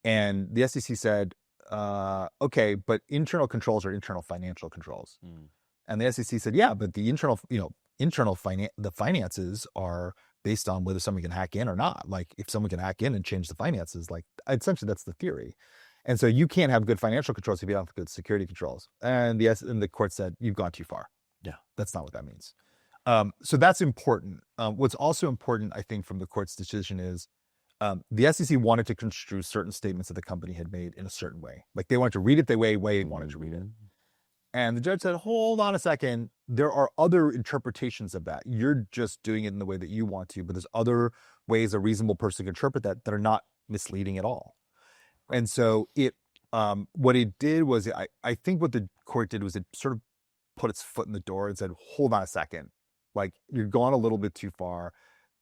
S3: And the SEC said, okay, but internal controls are internal financial controls. And the SEC said, yeah, but the the finances are based on whether someone can hack in or not. Like if someone can hack in and change the finances, like essentially that's the theory. And so you can't have good financial controls if you don't have good security controls. And the court said, you've gone too far.
S2: Yeah.
S3: That's not what that means. So that's important. What's also important, I think, from the court's decision is the SEC wanted to construe certain statements that the company had made in a certain way. Like they wanted to read it the way they wanted to read it. And the judge said, hold on a second. There are other interpretations of that. You're just doing it in the way that you want to, but there's other ways a reasonable person can interpret that are not misleading at all. And so what it did was, I think what the court did was it sort of put its foot in the door and said, hold on a second. Like you're going a little bit too far.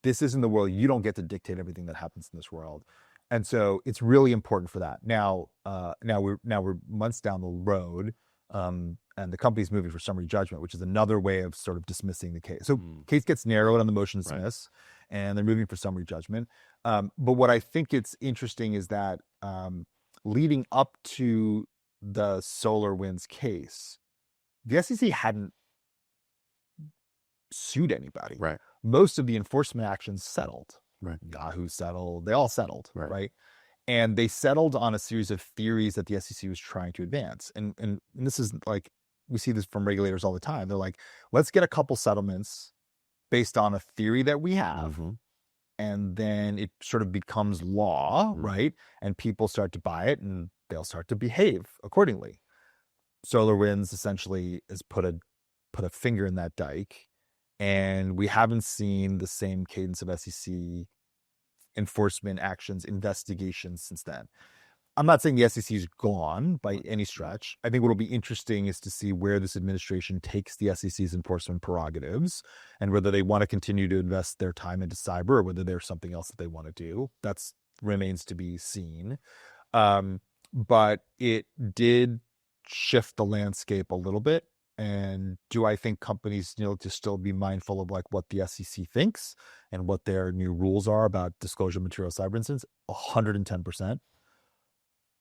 S3: This isn't the world. You don't get to dictate everything that happens in this world. And so it's really important for that. Now we're months down the road. And the company's moving for summary judgment, which is another way of sort of dismissing the case. So case gets narrowed on the motion to dismiss, and they're moving for summary judgment. But what I think it's interesting is that leading up to the SolarWinds case, the SEC hadn't sued anybody.
S2: Right.
S3: Most of the enforcement actions settled.
S2: Right.
S3: Yahoo settled. They all settled.
S2: Right.
S3: And they settled on a series of theories that the SEC was trying to advance. And this is like, we see this from regulators all the time. They're like, let's get a couple settlements based on a theory that we have. And then it sort of becomes law, right? And people start to buy it and they'll start to behave accordingly. SolarWinds essentially has put a finger in that dike. And we haven't seen the same cadence of SEC enforcement actions, investigations since then. I'm not saying the SEC is gone by any stretch. I think what will be interesting is to see where this administration takes the SEC's enforcement prerogatives and whether they want to continue to invest their time into cyber or whether there's something else that they want to do. That remains to be seen. But it did shift the landscape a little bit. And do I think companies need to still be mindful of like what the SEC thinks and what their new rules are about disclosure of material cyber incidents? 110%.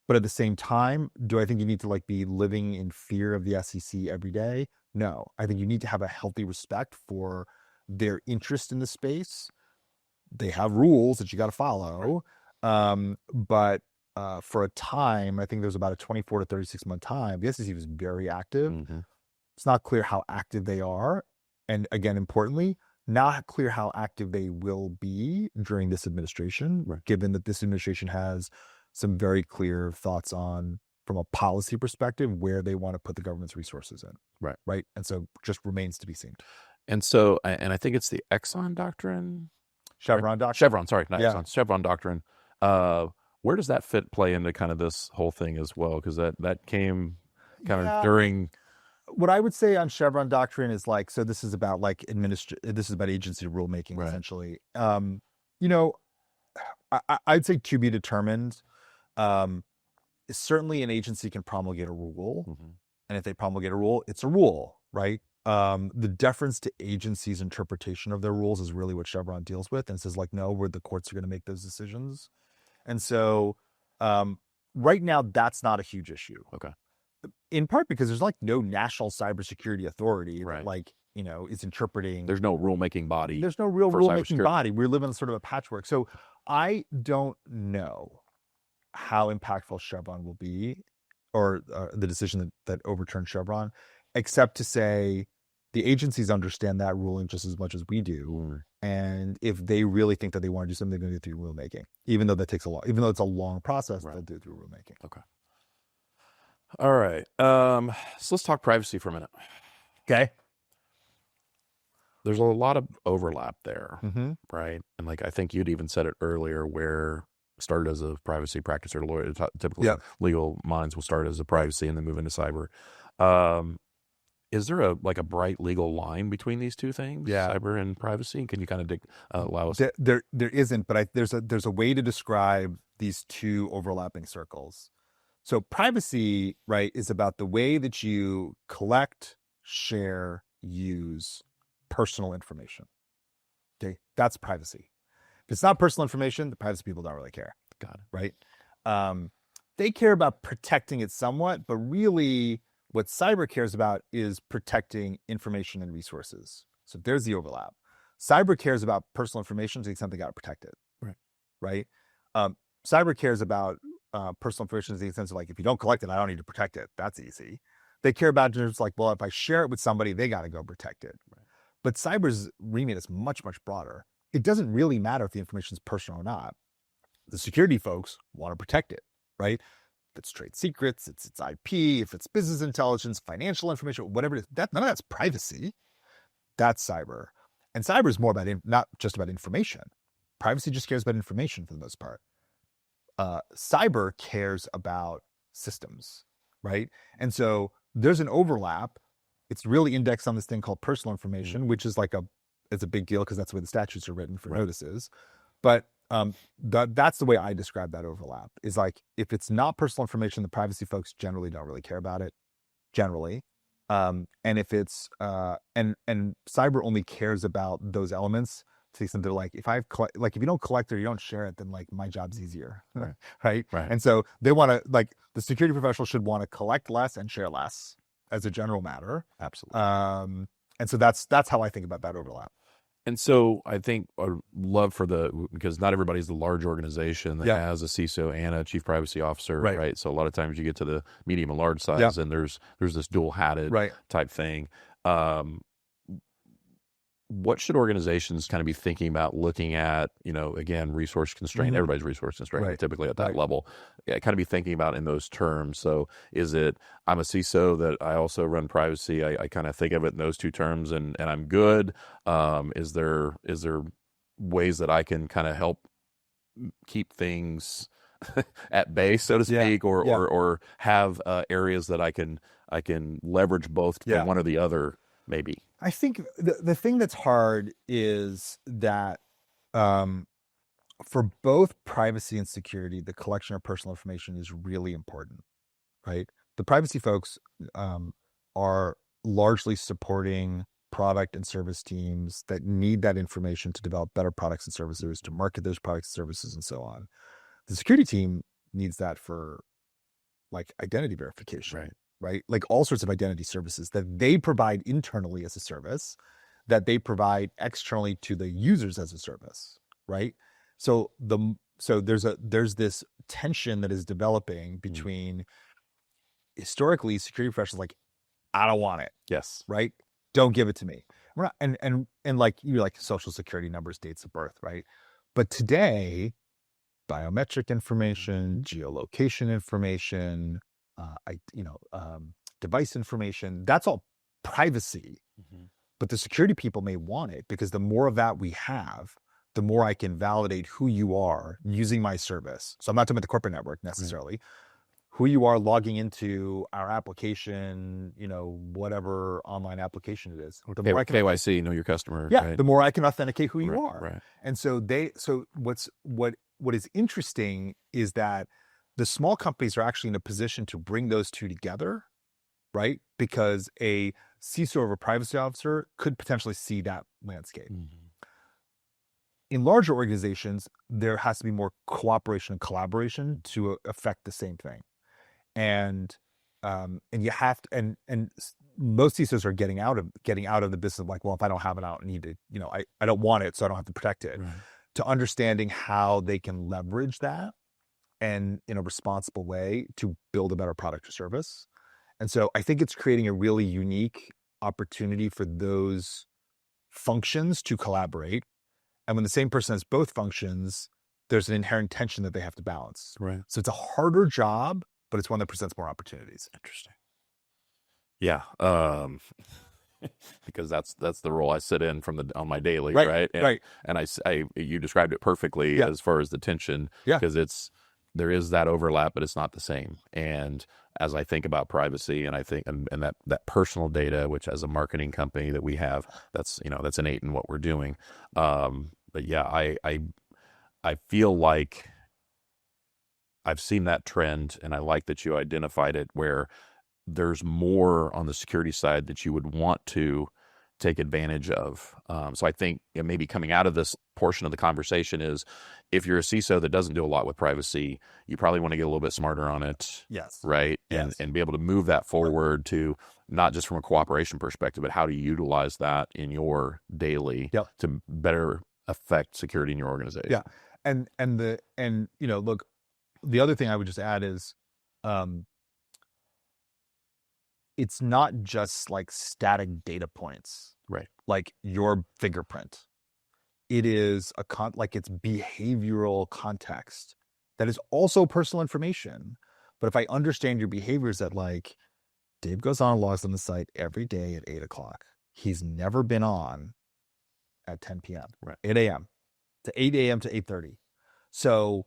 S3: But at the same time, do I think you need to like be living in fear of the SEC every day? No, I think you need to have a healthy respect for their interest in the space. They have rules that you got to follow. But for a time, I think there was about a 24 to 36 month time, the SEC was very active. It's not clear how active they are. And again, importantly, not clear how active they will be during this administration, given that this administration has some very clear thoughts on, from a policy perspective, where they want to put the government's resources in. Right. And so just remains to be seen.
S2: And so, and I think it's the Exxon doctrine?
S3: Chevron doctrine?
S2: Chevron, sorry, not Exxon. Chevron doctrine. Where does that play into kind of this whole thing as well? Because that came kind of during...
S3: What I would say on Chevron doctrine is like, so this is about like this is about agency rulemaking, essentially. I'd say to be determined. Certainly an agency can promulgate a rule. And if they promulgate a rule, it's a rule, right? the deference to agencies' interpretation of their rules is really what Chevron deals with, and says like, no, where the courts are going to make those decisions. And so right now, that's not a huge issue.
S2: Okay.
S3: In part because there's like no national cybersecurity authority
S2: Right.
S3: that like, is interpreting.
S2: There's no rulemaking body.
S3: There's no real
S2: for
S3: rulemaking
S2: cybersecurity.
S3: body. We're living in sort of a patchwork. So I don't know how impactful Chevron will be, or the decision that overturned Chevron, except to say the agencies understand that ruling just as much as we do. And if they really think that they want to do something, they're going to do through rulemaking, even though it's a long process,
S2: Right.
S3: they'll do it through rulemaking.
S2: Okay. All right. So let's talk privacy for a minute.
S3: Okay.
S2: There's a lot of overlap there,
S3: Mm-hmm.
S2: right? And like I think you'd even said it earlier, where started as a privacy practicer, lawyer. Typically,
S3: Yeah.
S2: legal minds will start as a privacy and then move into cyber. Is there a bright legal line between these two things,
S3: Yeah.
S2: cyber and privacy? Can you kind of allow us?
S3: There isn't, but there's a way to describe these two overlapping circles. So privacy, right, is about the way that you collect, share, use personal information. Okay, that's privacy. If it's not personal information, the privacy people don't really care.
S2: Got it.
S3: Right? They care about protecting it somewhat, but really what cyber cares about is protecting information and resources. So there's the overlap. Cyber cares about personal information to the extent they got to protect it. Right? Cyber cares about personal information to the extent of like, if you don't collect it, I don't need to protect it. That's easy. They care about just like, well, if I share it with somebody, they got to go protect it. Right. But cyber's remit is much, much broader. It doesn't really matter if the information is personal or not. The security folks want to protect it, right? If it's trade secrets, it's IP, if it's business intelligence, financial information, whatever it is, none of that's privacy. That's cyber. And cyber is more about, not just about information. Privacy just cares about information for the most part. Cyber cares about systems, right? And so there's an overlap. It's really indexed on this thing called personal information, which is it's a big deal because that's the way the statutes are written for notices. But that's the way I describe that overlap, is like, if it's not personal information, the privacy folks generally don't really care about it, generally. And if it's, and cyber only cares about those elements to the extent they're like, if you don't collect it or you don't share it, then like my job's easier. Right. And so they want to, like, the security professional should want to collect less and share less as a general matter.
S2: Absolutely.
S3: And so that's how I think about that overlap.
S2: And so I think I'd love because not everybody's the large organization that has a CISO and a chief privacy officer, right? So a lot of times you get to the medium and large size and there's this dual hatted type thing. What should organizations kind of be thinking about looking at, again, resource constraint, everybody's resource constraint, typically at that level, kind of be thinking about in those terms. So is it, I'm a CISO that I also run privacy. I kind of think of it in those two terms and I'm good. Is there ways that I can kind of help keep things at bay, so to speak, or have areas that I can leverage both for one or the other, maybe?
S3: I think the thing that's hard is that for both privacy and security, the collection of personal information is really important, right? The privacy folks are largely supporting product and service teams that need that information to develop better products and services, to market those products and services, and so on. The security team needs that for like identity verification. Right? Like all sorts of identity services that they provide internally as a service, that they provide externally to the users as a service, right? So there's this tension that is developing between historically security professionals like, I don't want it.
S2: Yes.
S3: Right? Don't give it to me. We're not, and like you're like social security numbers, dates of birth, right? But today, biometric information, geolocation information, device information, that's all privacy. But the security people may want it because the more of that we have, the more I can validate who you are using my service. So I'm not talking about the corporate network necessarily. Who you are logging into our application, whatever online application it is. The more I can,
S2: KYC, know your customer.
S3: The more I can authenticate who you are.
S2: Right.
S3: And so what is interesting is that the small companies are actually in a position to bring those two together right? Because a CISO or a privacy officer could potentially see that landscape. In larger organizations, there has to be more cooperation and collaboration to affect the same thing. And you have to, and most CISOs are getting out of the business of like, well, if I don't have it, I don't need to, I don't want it, so I don't have to protect it.
S2: Right.
S3: To understanding how they can leverage that and in a responsible way to build a better product or service. And so I think it's creating a really unique opportunity for those functions to collaborate. And when the same person has both functions, there's an inherent tension that they have to balance.
S2: Right.
S3: So it's a harder job, but it's one that presents more opportunities.
S2: Interesting. Yeah. Because that's the role I sit in on my daily, right? And you described it perfectly as far as the tension, because there is that overlap, but it's not the same. And as I think about privacy, and I think and that personal data, which as a marketing company that we have, that's innate in what we're doing. But yeah, I feel like I've seen that trend, and I like that you identified it, where there's more on the security side that you would want to take advantage of. So I think maybe coming out of this portion of the conversation is, if you're a CISO that doesn't do a lot with privacy, you probably want to get a little bit smarter on it.
S3: Yes.
S2: Right.
S3: Yes.
S2: And be able to move that forward to not just from a cooperation perspective, but how to utilize that in your daily to better affect security in your organization.
S3: Yeah. And look, the other thing I would just add is, it's not just like static data points,
S2: right?
S3: Like your fingerprint. It is it's behavioral context that is also personal information. But if I understand your behaviors, that like Dave goes on and logs on the site every day at 8:00. He's never been on at 10 p.m.
S2: Right.
S3: 8 a.m. to 8 a.m. to 8:30. So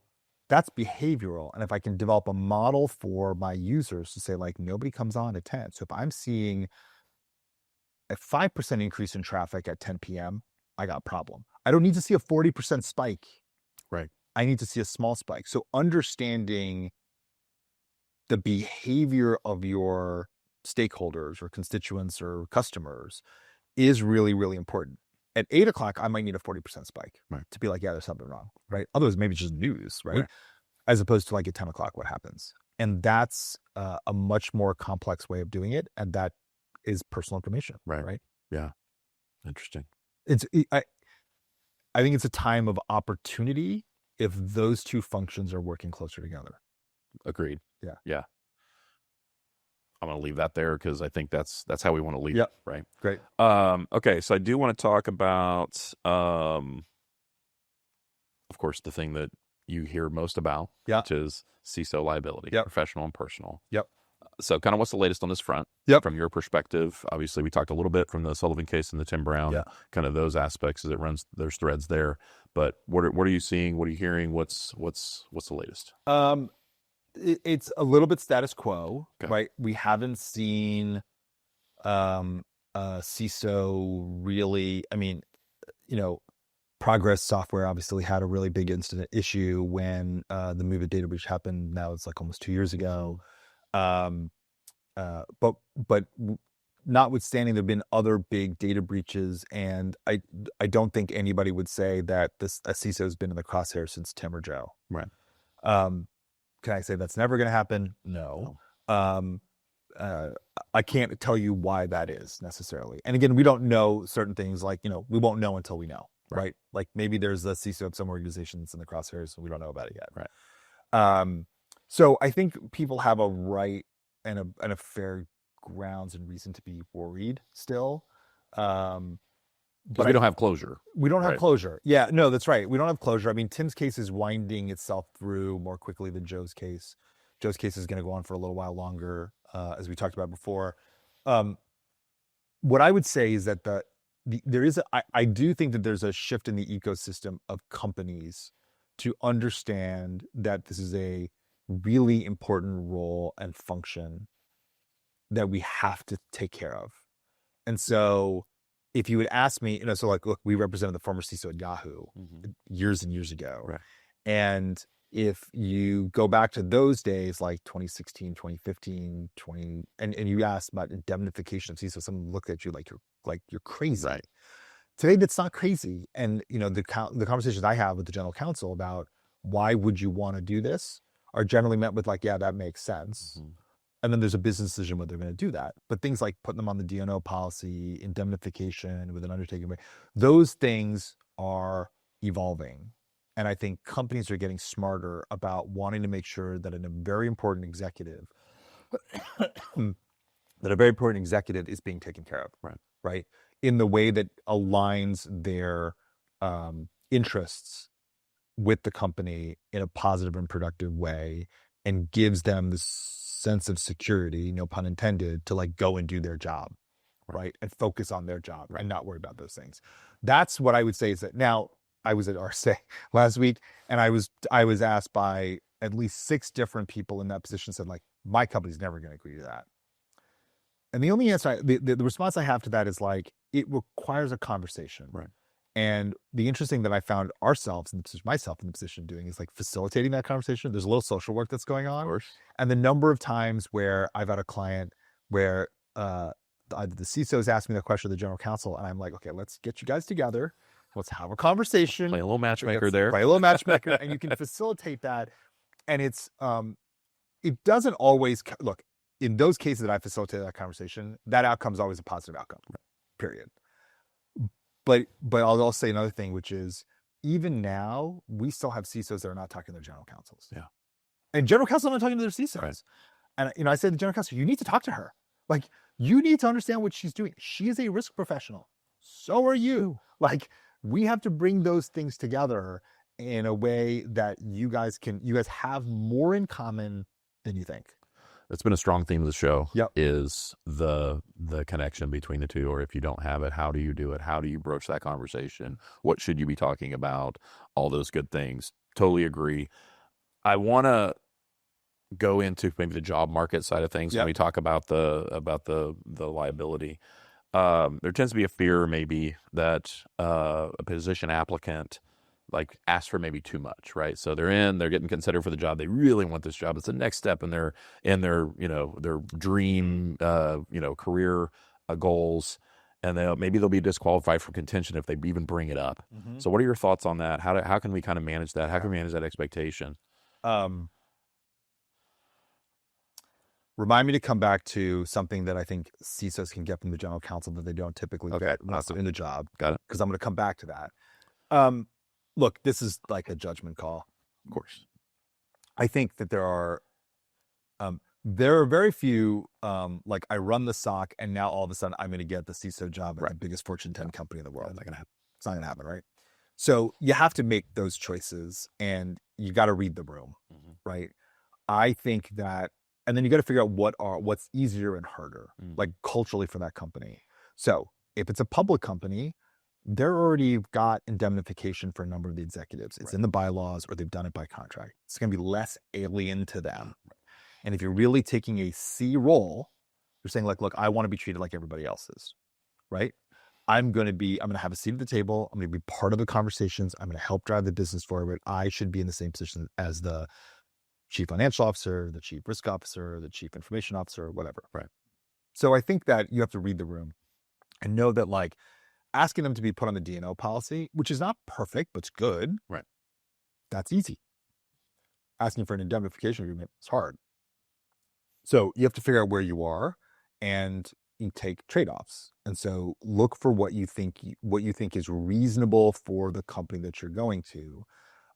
S3: that's behavioral. And if I can develop a model for my users to say, like, nobody comes on at 10. So if I'm seeing a 5% increase in traffic at 10 p.m., I got a problem. I don't need to see a 40% spike.
S2: Right.
S3: I need to see a small spike. So understanding the behavior of your stakeholders or constituents or customers is really, really important. At 8:00, I might need a 40% spike to be like, yeah, there's something wrong, right? Otherwise, maybe it's just news, right? As opposed to like at 10:00, what happens? And that's a much more complex way of doing it. And that is personal information, right?
S2: Yeah. Interesting.
S3: I think it's a time of opportunity if those two functions are working closer together.
S2: Agreed.
S3: Yeah.
S2: I'm going to leave that there because I think that's how we want to leave it, right?
S3: Great.
S2: Okay, so I do want to talk about, of course, the thing that you hear most about, which is CISO liability, professional and personal. So kind of what's the latest on this front from your perspective? Obviously, we talked a little bit from the Sullivan case and the Tim Brown, kind of those aspects as it runs, there's threads there. But what are you seeing? What are you hearing? What's the latest?
S3: It's a little bit status quo, right? We haven't seen CISO really, Progress Software obviously had a really big incident issue when the Move It data breach happened. Now it's like almost 2 years ago. But notwithstanding, there've been other big data breaches, and I don't think anybody would say that a CISO has been in the crosshair since Tim or Joe.
S2: Right.
S3: Can I say that's never going to happen? No. I can't tell you why that is necessarily. And again, we don't know certain things, like, we won't know until we know, right? Like maybe there's a CISO of some organizations in the crosshairs and we don't know about it yet.
S2: Right.
S3: So I think people have a right and a fair grounds and reason to be worried still.
S2: But we don't have closure.
S3: We don't have closure. Yeah, no, that's right. We don't have closure. I mean, Tim's case is winding itself through more quickly than Joe's case. Joe's case is going to go on for a little while longer, as we talked about before. What I would say is that I do think that there's a shift in the ecosystem of companies to understand that this is a really important role and function that we have to take care of. And so if you would ask me, so like, look, we represented the former CISO at Yahoo years and years ago.
S2: Right.
S3: And if you go back to those days, like 2016, 2015, and you asked about indemnification of CISO, someone looked at you like you're crazy.
S2: Right.
S3: Today, that's not crazy. And the conversations I have with the general counsel about why would you want to do this are generally met with like, yeah, that makes sense.
S2: Mm-hmm.
S3: And then there's a business decision whether they're going to do that. But things like putting them on the D&O policy, indemnification with an undertaking, those things are evolving. And I think companies are getting smarter about wanting to make sure that a very important executive, is being taken care of. Right. In the way that aligns their interests with the company in a positive and productive way and gives them this sense of security, no pun intended, to like go and do their job, right? And focus on their job and not worry about those things. That's what I would say is that. Now, I was at RSA last week and I was asked by at least 6 different people in that position, said like, my company's never going to agree to that. And the only answer, the response I have to that is like, it requires a conversation.
S2: Right.
S3: And the interesting that I found myself in the position of doing is like facilitating that conversation. There's a little social work that's going on.
S2: Of course.
S3: And the number of times where I've had a client where the CISOs ask me the question of the general counsel, and I'm like, okay, let's get you guys together. Let's have a conversation.
S2: Play a little matchmaker there.
S3: Play a little matchmaker, and you can facilitate that. And it's it doesn't always look. In those cases that I facilitated that conversation, that outcome is always a positive outcome. Right. Period. But I'll also say another thing, which is even now we still have CISOs that are not talking to their general counsels.
S2: Yeah.
S3: And general counsel are not talking to their CISOs. Right. And I say to the general counsel, you need to talk to her. Like, you need to understand what she's doing. She is a risk professional. So are you. Like, we have to bring those things together in a way that you guys have more in common than you think.
S2: It's been a strong theme of the show.
S3: Yep.
S2: Is the connection between the two, or if you don't have it, how do you do it? How do you broach that conversation? What should you be talking about? All those good things. Totally agree. I want to go into maybe the job market side of things. When we talk about the liability. There tends to be a fear maybe that a position applicant like asks for maybe too much, right? So they're getting considered for the job. They really want this job. It's the next step in their their dream career goals, and maybe they'll be disqualified from contention if they even bring it up. Mm-hmm. So what are your thoughts on that? How can we kind of manage that? How can we manage that expectation?
S3: Remind me to come back to something that I think CISOs can get from the general counsel that they don't typically get in the job.
S2: Got it.
S3: Because I'm going to come back to that. Look, this is like a judgment call.
S2: Of course.
S3: I think that there are very few, like I run the SOC and now all of a sudden I'm going to get the CISO job at the biggest Fortune 10 company in the world. It's not going to happen, right? So you have to make those choices and you got to read the room, right? I think that, and then you got to figure out what's easier and harder, like culturally for that company. So if it's a public company, they're already got indemnification for a number of the executives. It's in the bylaws or they've done it by contract. It's going to be less alien to them. And if you're really taking a C role, you're saying like, look, I want to be treated like everybody else is, right? I'm going to have a seat at the table. I'm going to be part of the conversations. I'm going to help drive the business forward. I should be in the same position as the chief financial officer, the chief risk officer, the chief information officer, whatever.
S2: Right.
S3: So I think that you have to read the room and know that like asking them to be put on the D&O policy, which is not perfect, but it's good.
S2: Right.
S3: That's easy. Asking for an indemnification agreement is hard. So you have to figure out where you are and you take trade-offs. And so look for what you think is reasonable for the company that you're going to.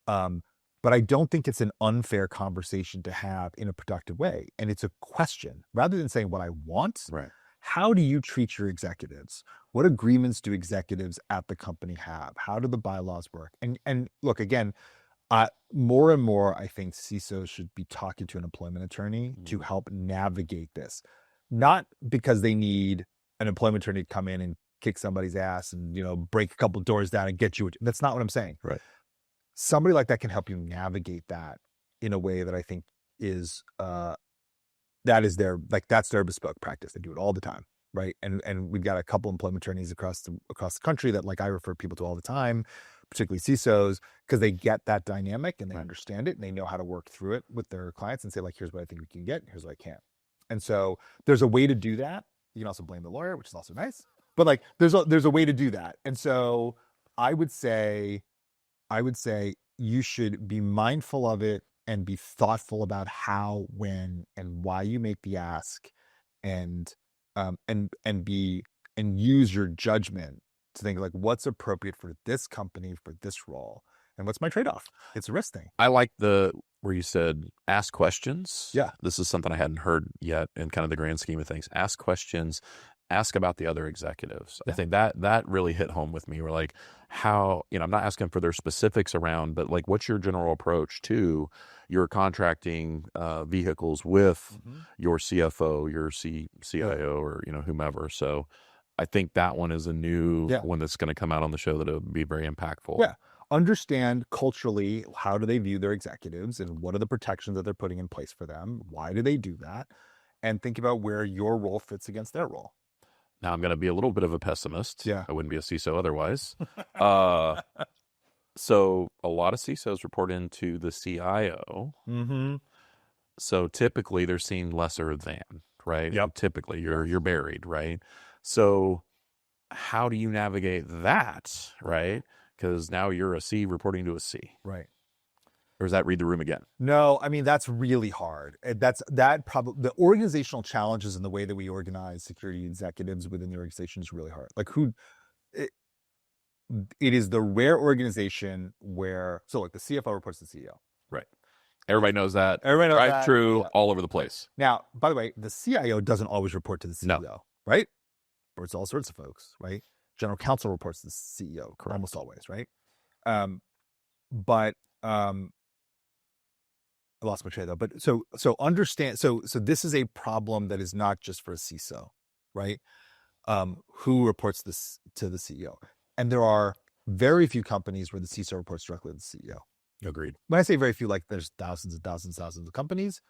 S3: But I don't think it's an unfair conversation to have in a productive way. And it's a question rather than saying what I want.
S2: Right.
S3: How do you treat your executives? What agreements do executives at the company have? How do the bylaws work? And look, again, more and more, I think CISOs should be talking to an employment attorney to help navigate this. Not because they need an employment attorney to come in and kick somebody's ass and, break a couple doors down and get you. That's not what I'm saying.
S2: Right.
S3: Somebody like that can help you navigate that in a way that I think is, that's their bespoke practice. They do it all the time. Right. And we've got a couple employment attorneys across the country that like I refer people to all the time, particularly CISOs, because they get that dynamic and they understand it and they know how to work through it with their clients and say, like, here's what I think we can get, here's what I can't. And so there's a way to do that. You can also blame the lawyer, which is also nice, but like there's a way to do that. And so I would say you should be mindful of it and be thoughtful about how, when, and why you make the ask, and use your judgment to think like, what's appropriate for this company for this role, and what's my trade-off? It's a risk thing.
S2: I like where you said ask questions.
S3: Yeah.
S2: This is something I hadn't heard yet in kind of the grand scheme of things. Ask questions. Ask about the other executives.
S3: Yeah.
S2: I think that really hit home with me. We're like, how, I'm not asking for their specifics around, but like, what's your general approach to your contracting vehicles with your CFO, your CIO, or, whomever. So I think that one is a new one that's going to come out on the show that'll be very impactful.
S3: Yeah. Understand culturally, how do they view their executives and what are the protections that they're putting in place for them? Why do they do that? And think about where your role fits against their role.
S2: Now, I'm going to be a little bit of a pessimist.
S3: Yeah.
S2: I wouldn't be a CISO otherwise. So a lot of CISOs report into the CIO.
S3: Mm-hmm.
S2: So typically they're seen lesser than, right?
S3: Yep.
S2: Typically you're buried, right? So how do you navigate that, right? Because now you're a C reporting to a C.
S3: Right.
S2: Or is that read the room again?
S3: No, I mean, that's really hard. That probably the organizational challenges in the way that we organize security executives within the organization is really hard. Like it is the rare organization where, so like the CFO reports to the CEO.
S2: Right. Everybody knows that.
S3: Everybody knows
S2: right?
S3: that.
S2: True.
S3: Yeah.
S2: All over the place.
S3: Now, by the way, the CIO doesn't always report to the CEO,
S2: No.
S3: right? Reports to all sorts of folks, right? General counsel reports to the CEO, almost always, right? But I lost my train though. But so understand. So this is a problem that is not just for a CISO, right? Who reports this to the CEO? And there are very few companies where the CISO reports directly to the CEO.
S2: Agreed.
S3: When I say very few, like there's thousands and thousands of companies.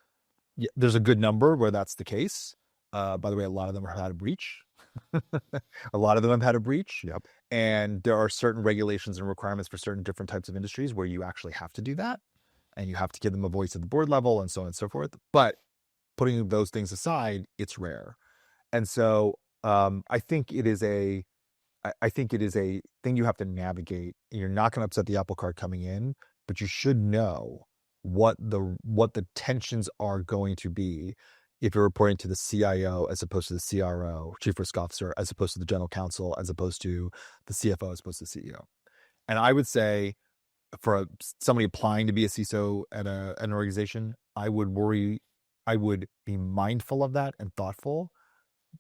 S3: Yeah, there's a good number where that's the case. By the way, a lot of them have had a breach. A lot of them have had a breach.
S2: Yep.
S3: And there are certain regulations and requirements for certain different types of industries where you actually have to do that. And you have to give them a voice at the board level and so on and so forth. But putting those things aside, it's rare. And so I think it is a thing you have to navigate. You're not going to upset the apple cart coming in, but you should know what the tensions are going to be if you're reporting to the CIO as opposed to the CRO, Chief Risk Officer, as opposed to the General Counsel, as opposed to the CFO, as opposed to the CEO. And I would say for somebody applying to be a CISO at an organization, I would be mindful of that and thoughtful.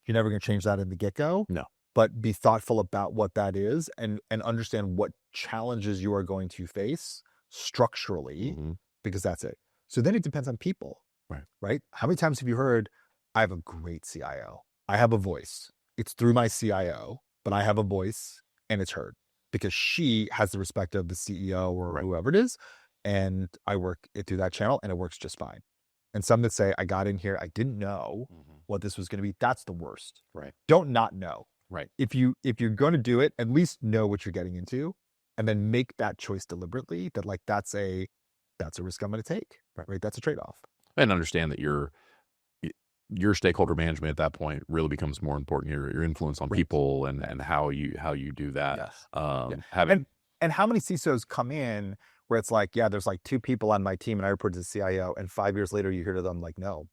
S3: You're never going to change that in the get-go.
S2: No.
S3: But be thoughtful about what that is and understand what challenges you are going to face structurally, because that's it. So then it depends on people, right? How many times have you heard, I have a great CIO. I have a voice. It's through my CIO, but I have a voice and it's heard because she has the respect of the CEO or whoever it is. And I work it through that channel and it works just fine. And some that say, I got in here, I didn't know what this was going to be. That's the worst.
S2: Right.
S3: Don't not know.
S2: Right.
S3: If you're going to do it, at least know what you're getting into and then make that choice deliberately that like, that's a risk I'm going to take, right? That's a trade-off.
S2: And understand that your stakeholder management at that point really becomes more important. Your influence on people and how you do that.
S3: Yes. And how many CISOs come in where it's like, yeah, there's like 2 people on my team and I report to the CIO and 5 years later you hear to them like, no,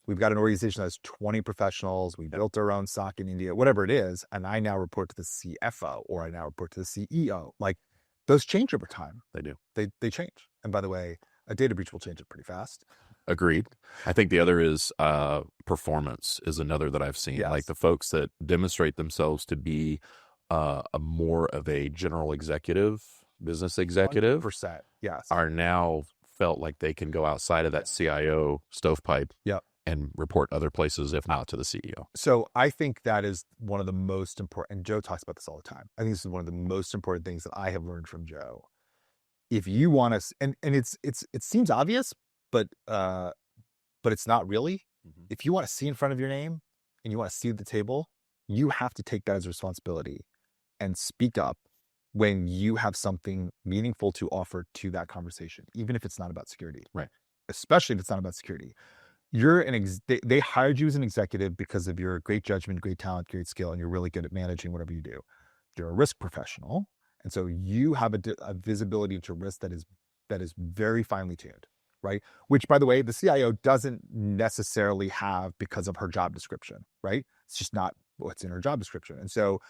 S3: we've got an organization that has 20 professionals. We built our own SOC in India, whatever it is. And I now report to the CFO or I now report to the CEO. Like those change over time.
S2: They do.
S3: They change. And by the way, a data breach will change it pretty fast.
S2: Agreed. I think the other is performance is another that I've seen.
S3: Yes.
S2: Like the folks that demonstrate themselves to be a more of a general executive, business executive,
S3: 100%. Yes.
S2: are now felt like they can go outside of that CIO stovepipe and report other places, if not to the CEO.
S3: So I think that is one of the most important, and Joe talks about this all the time. I think this is one of the most important things that I have learned from Joe. If you want to, and it seems obvious, but it's not really. If you want to see in front of your name and you want to see at the table, you have to take that as a responsibility and speak up when you have something meaningful to offer to that conversation, even if it's not about security.
S2: Right.
S3: Especially if it's not about security. They hired you as an executive because of your great judgment, great talent, great skill, and you're really good at managing whatever you do. You're a risk professional, and so you have a visibility into risk that is very finely tuned, right? Which, by the way, the CIO doesn't necessarily have because of her job description, right? It's just not what's in her job description. And so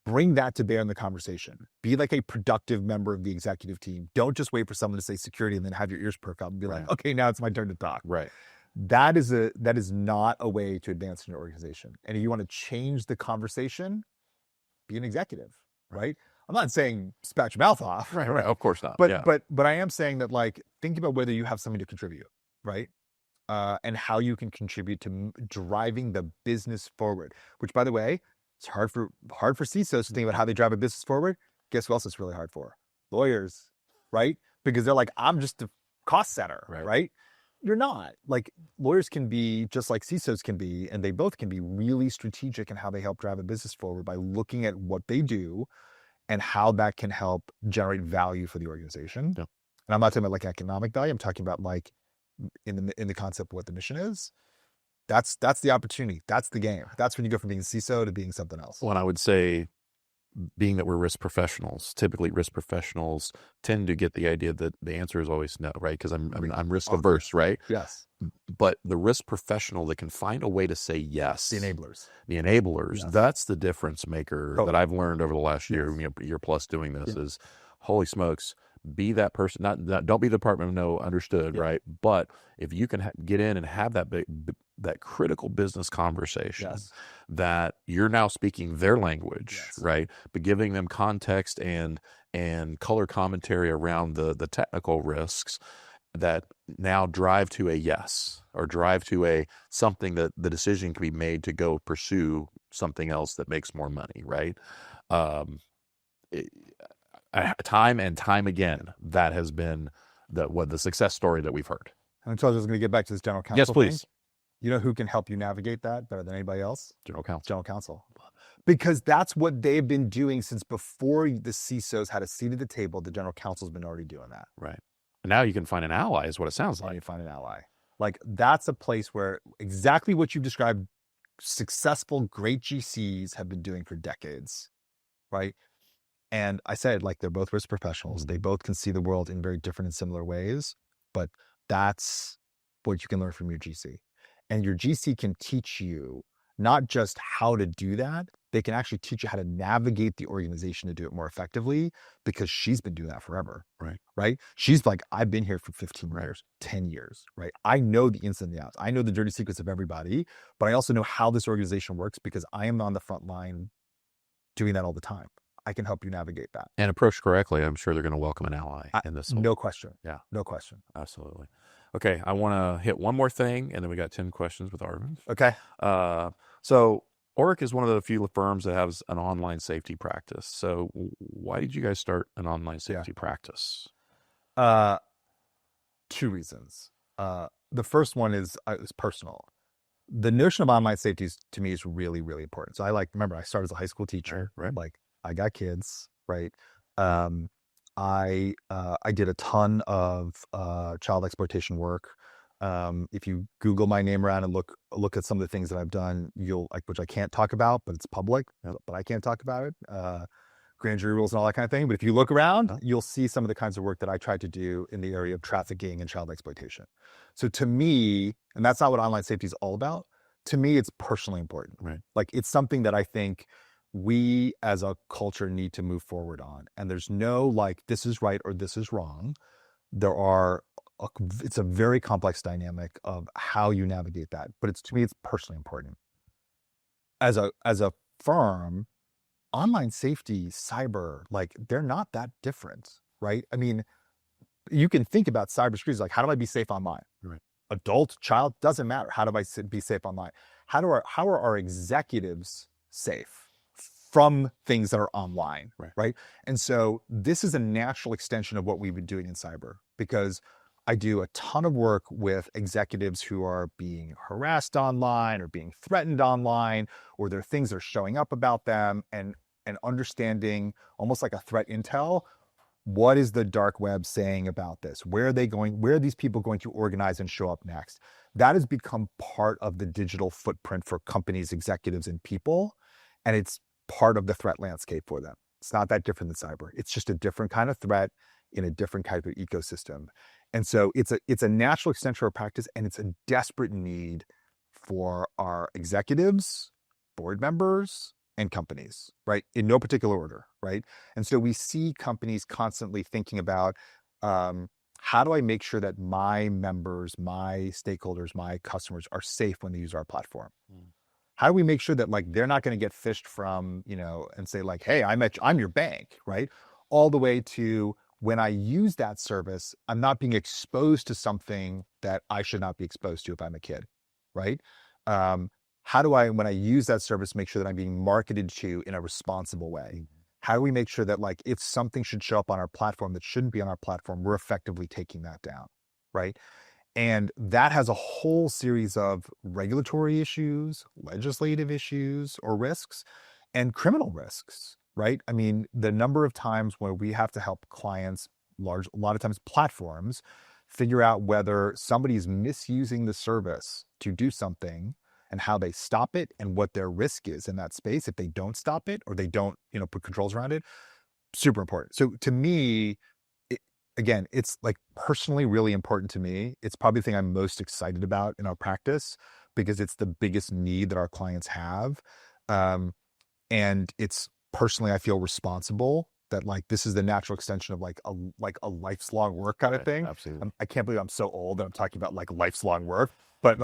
S3: bring that to bear in the conversation. Be like a productive member of the executive team. Don't just wait for someone to say security and then have your ears perk up and be like, okay, now it's my turn to talk.
S2: Right.
S3: That is not a way to advance in your organization. And if you want to change the conversation, be an executive, right? I'm not saying spat your mouth off.
S2: Right. Of course not.
S3: But I am saying that, like, think about whether you have something to contribute, right? And how you can contribute to driving the business forward, which, by the way, it's hard for CISOs to think about how they drive a business forward. Guess who else it's really hard for? Lawyers, right? Because they're like, I'm just a cost center, right? You're not. Like, lawyers can be just like CISOs can be, and they both can be really strategic in how they help drive a business forward by looking at what they do and how that can help generate value for the organization.
S2: Yeah.
S3: And I'm not talking about like economic value. I'm talking about like in the concept of what the mission is. That's the opportunity. That's the game. That's when you go from being a CISO to being something else.
S2: Well, and I would say, being that we're risk professionals, typically risk professionals tend to get the idea that the answer is always no, right? Because I'm risk averse, right?
S3: Yes.
S2: But the risk professional that can find a way to say yes,
S3: The enablers,
S2: yes. That's the difference maker that I've learned over the last year, year plus doing this is, holy smokes, be that person. Not don't be the Department of No, understood, right? But if you can get in and have that critical business conversation, that you're now speaking their language, right? But giving them context and color commentary around the technical risks that now drive to a yes, or drive to a something that the decision can be made to go pursue something else that makes more money, right? Time and time again, that has been the success story that we've heard.
S3: And so I was going to get back to this general counsel.
S2: Yes, please.
S3: Thing. You know who can help you navigate that better than anybody else?
S2: General counsel.
S3: General counsel. Because that's what they've been doing since before the CISOs had a seat at the table. The general counsel's been already doing that.
S2: Right. And now you can find an ally is what it sounds like.
S3: You find an ally. Like, that's a place where exactly what you've described, successful, great GCs have been doing for decades, right? And I said, like, they're both risk professionals. They both can see the world in very different and similar ways, but that's what you can learn from your GC. And your GC can teach you not just how to do that, they can actually teach you how to navigate the organization to do it more effectively, because she's been doing that forever. Right? She's like, I've been here for 15 years, 10 years, right? I know the ins and the outs. I know the dirty secrets of everybody, but I also know how this organization works because I am on the front line doing that all the time. I can help you navigate that.
S2: And approach correctly, I'm sure they're going to welcome an ally in this.
S3: No question.
S2: Yeah.
S3: No question.
S2: Absolutely. Okay. I want to hit one more thing, and then we got 10 questions with Aravind.
S3: Okay.
S2: So Orrick is one of the few firms that has an online safety practice. So why did you guys start an online safety practice?
S3: Two reasons. The first one is personal. The notion of online safety to me is really, really important. So remember, I started as a high school teacher,
S2: right?
S3: Like, I got kids, right? I did a ton of child exploitation work. If you Google my name around and look at some of the things that I've done, which I can't talk about, but it's public, but I can't talk about it. Grand jury rules and all that kind of thing. But if you look around, you'll see some of the kinds of work that I tried to do in the area of trafficking and child exploitation. So to me, and that's not what online safety is all about, to me, it's personally important.
S2: Right.
S3: Like, it's something that I think we as a culture need to move forward on. And there's no like, this is right or this is wrong. It's a very complex dynamic of how you navigate that. But to me, it's personally important. As a firm, online safety, cyber, like, they're not that different, right? I mean, you can think about cybersecurity like, how do I be safe online?
S2: Right.
S3: Adult, child, doesn't matter. How do I be safe online? How are our executives safe from things that are online, right? And so this is a natural extension of what we've been doing in cyber, because I do a ton of work with executives who are being harassed online or being threatened online, or there are things that are showing up about them. And and understanding almost like a threat intel. What is the dark web saying about this? Where are they going? Where are these people going to organize and show up next? That has become part of the digital footprint for companies, executives, and people. And it's part of the threat landscape for them. It's not that different than cyber. It's just a different kind of threat in a different type of ecosystem. And so it's a natural extension of our practice, and it's a desperate need for our executives, board members, and companies, right? In no particular order, right? And so we see companies constantly thinking about, how do I make sure that my members, my stakeholders, my customers are safe when they use our platform? How do we make sure that like they're not going to get phished from, and say like, hey, I'm your bank, right? All the way to when I use that service, I'm not being exposed to something that I should not be exposed to if I'm a kid, right? How do I, when I use that service, make sure that I'm being marketed to in a responsible way? How do we make sure that like if something should show up on our platform that shouldn't be on our platform, we're effectively taking that down, right? And that has a whole series of regulatory issues, legislative issues or risks, and criminal risks, right? I mean, the number of times where we have to help clients, a lot of times platforms, figure out whether somebody's misusing the service to do something and how they stop it and what their risk is in that space if they don't stop it or they don't, put controls around it. Super important. So to me, again, it's like personally really important to me. It's probably the thing I'm most excited about in our practice because it's the biggest need that our clients have. And it's personally, I feel responsible that like, this is the natural extension of like a lifelong work kind of thing.
S2: Absolutely.
S3: I can't believe I'm so old that I'm talking about like lifelong work, but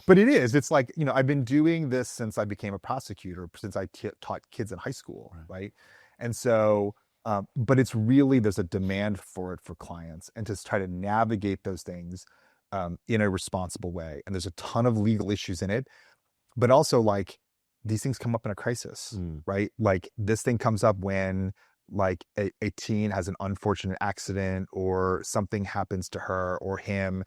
S3: it is, it's like, I've been doing this since I became a prosecutor, since I taught kids in high school. Right. And so, but it's really, there's a demand for it for clients and to try to navigate those things in a responsible way. And there's a ton of legal issues in it, but also like these things come up in a crisis, right? Like this thing comes up when like a teen has an unfortunate accident or something happens to her or him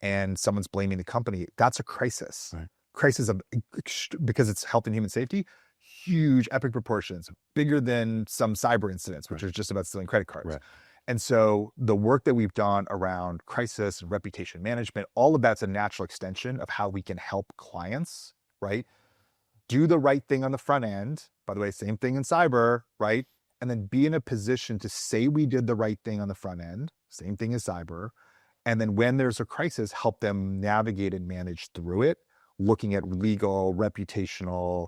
S3: and someone's blaming the company. That's a crisis. Right. Crisis of, because it's health and human safety, huge epic proportions, bigger than some cyber incidents, which are just about stealing credit cards. Right. And so the work that we've done around crisis and reputation management, all of that's a natural extension of how we can help clients, right? Do the right thing on the front end. By the way, same thing in cyber, right? And then be in a position to say we did the right thing on the front end, same thing as cyber. And then when there's a crisis, help them navigate and manage through it, looking at legal, reputational,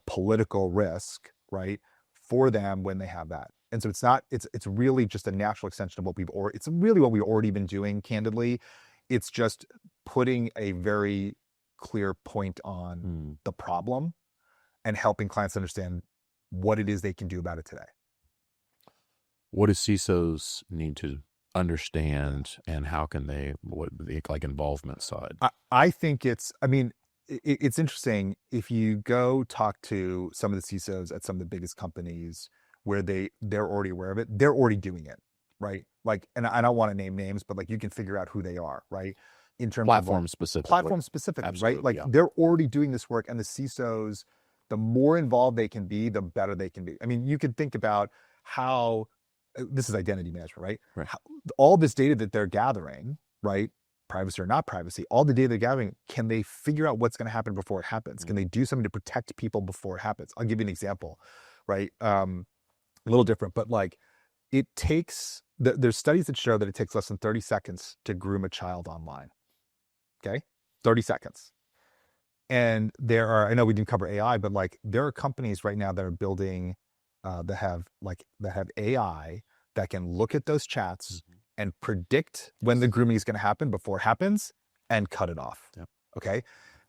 S3: political risk, right, for them when they have that. And so it's really just a natural extension of what we've already been doing, candidly. It's just putting a very clear point on the problem and helping clients understand what it is they can do about it today.
S2: What do CISOs need to understand and how can they, what the like involvement side?
S3: I think it's interesting if you go talk to some of the CISOs at some of the biggest companies where they're already aware of it, they're already doing it, right? Like, and I don't want to name names, but like you can figure out who they are, right? In terms
S2: platform
S3: of
S2: specifically,
S3: right? Like they're already doing this work, and the CISOs, the more involved they can be, the better they can be. I mean, you could think about how this is identity management, right? How, all this data that they're gathering, right? Privacy or not privacy, all the data they're gathering, can they figure out what's going to happen before it happens? Can they do something to protect people before it happens? I'll give you an example, right? A little different, but like it takes, there's studies that show that it takes less than 30 seconds to groom a child online. Okay. 30 seconds. And I know we didn't cover AI, but like there are companies right now that are building, that have AI that can look at those chats and predict when the grooming is going to happen before it happens and cut it off. Yep. Okay.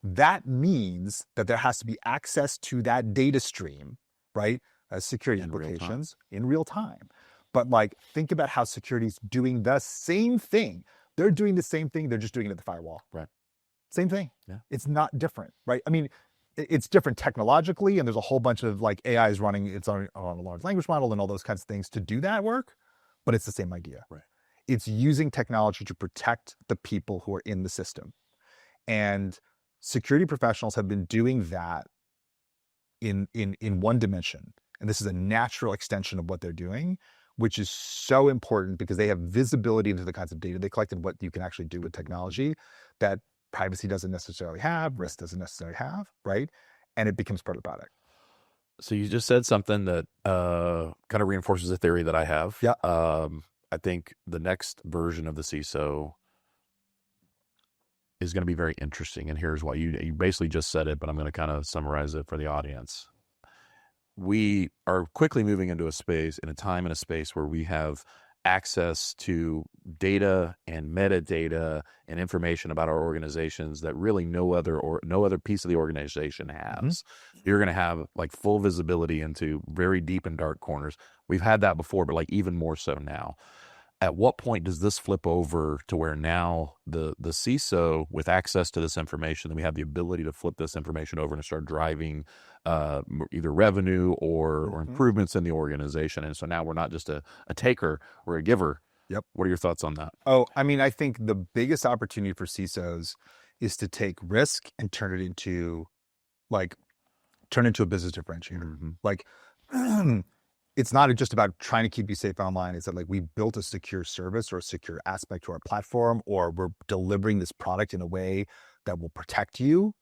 S3: That means that there has to be access to that data stream, right? As security implications in real time. But like, think about how security is doing the same thing. They're doing the same thing. They're just doing it at the firewall.
S2: Right.
S3: Same thing.
S2: Yeah.
S3: It's not different, right? I mean, it's different technologically, and there's a whole bunch of like AI is running its own on a large language model and all those kinds of things to do that work, but it's the same idea.
S2: Right.
S3: It's using technology to protect the people who are in the system. And security professionals have been doing that in one dimension. And this is a natural extension of what they're doing, which is so important because they have visibility into the kinds of data they collect and what you can actually do with technology that privacy doesn't necessarily have, risk doesn't necessarily have, right? And it becomes part of the product.
S2: So you just said something that kind of reinforces a theory that I have.
S3: Yeah.
S2: I think the next version of the CISO is going to be very interesting. And here's why. You basically just said it, but I'm going to kind of summarize it for the audience. We are quickly moving into a space, in a time and a space where we have access to data and metadata and information about our organizations that really no other piece of the organization has. You're going to have like full visibility into very deep and dark corners. We've had that before, but like even more so now. At what point does this flip over to where now the CISO, with access to this information, then we have the ability to flip this information over and start driving either revenue or improvements in the organization? And so now we're not just a taker, we're a giver.
S3: Yep.
S2: What are your thoughts on that?
S3: Oh, I mean, I think the biggest opportunity for CISOs is to take risk and turn it into a business differentiator. Like, it's not just about trying to keep you safe online. It's that like we built a secure service or a secure aspect to our platform, or we're delivering this product in a way that will protect you,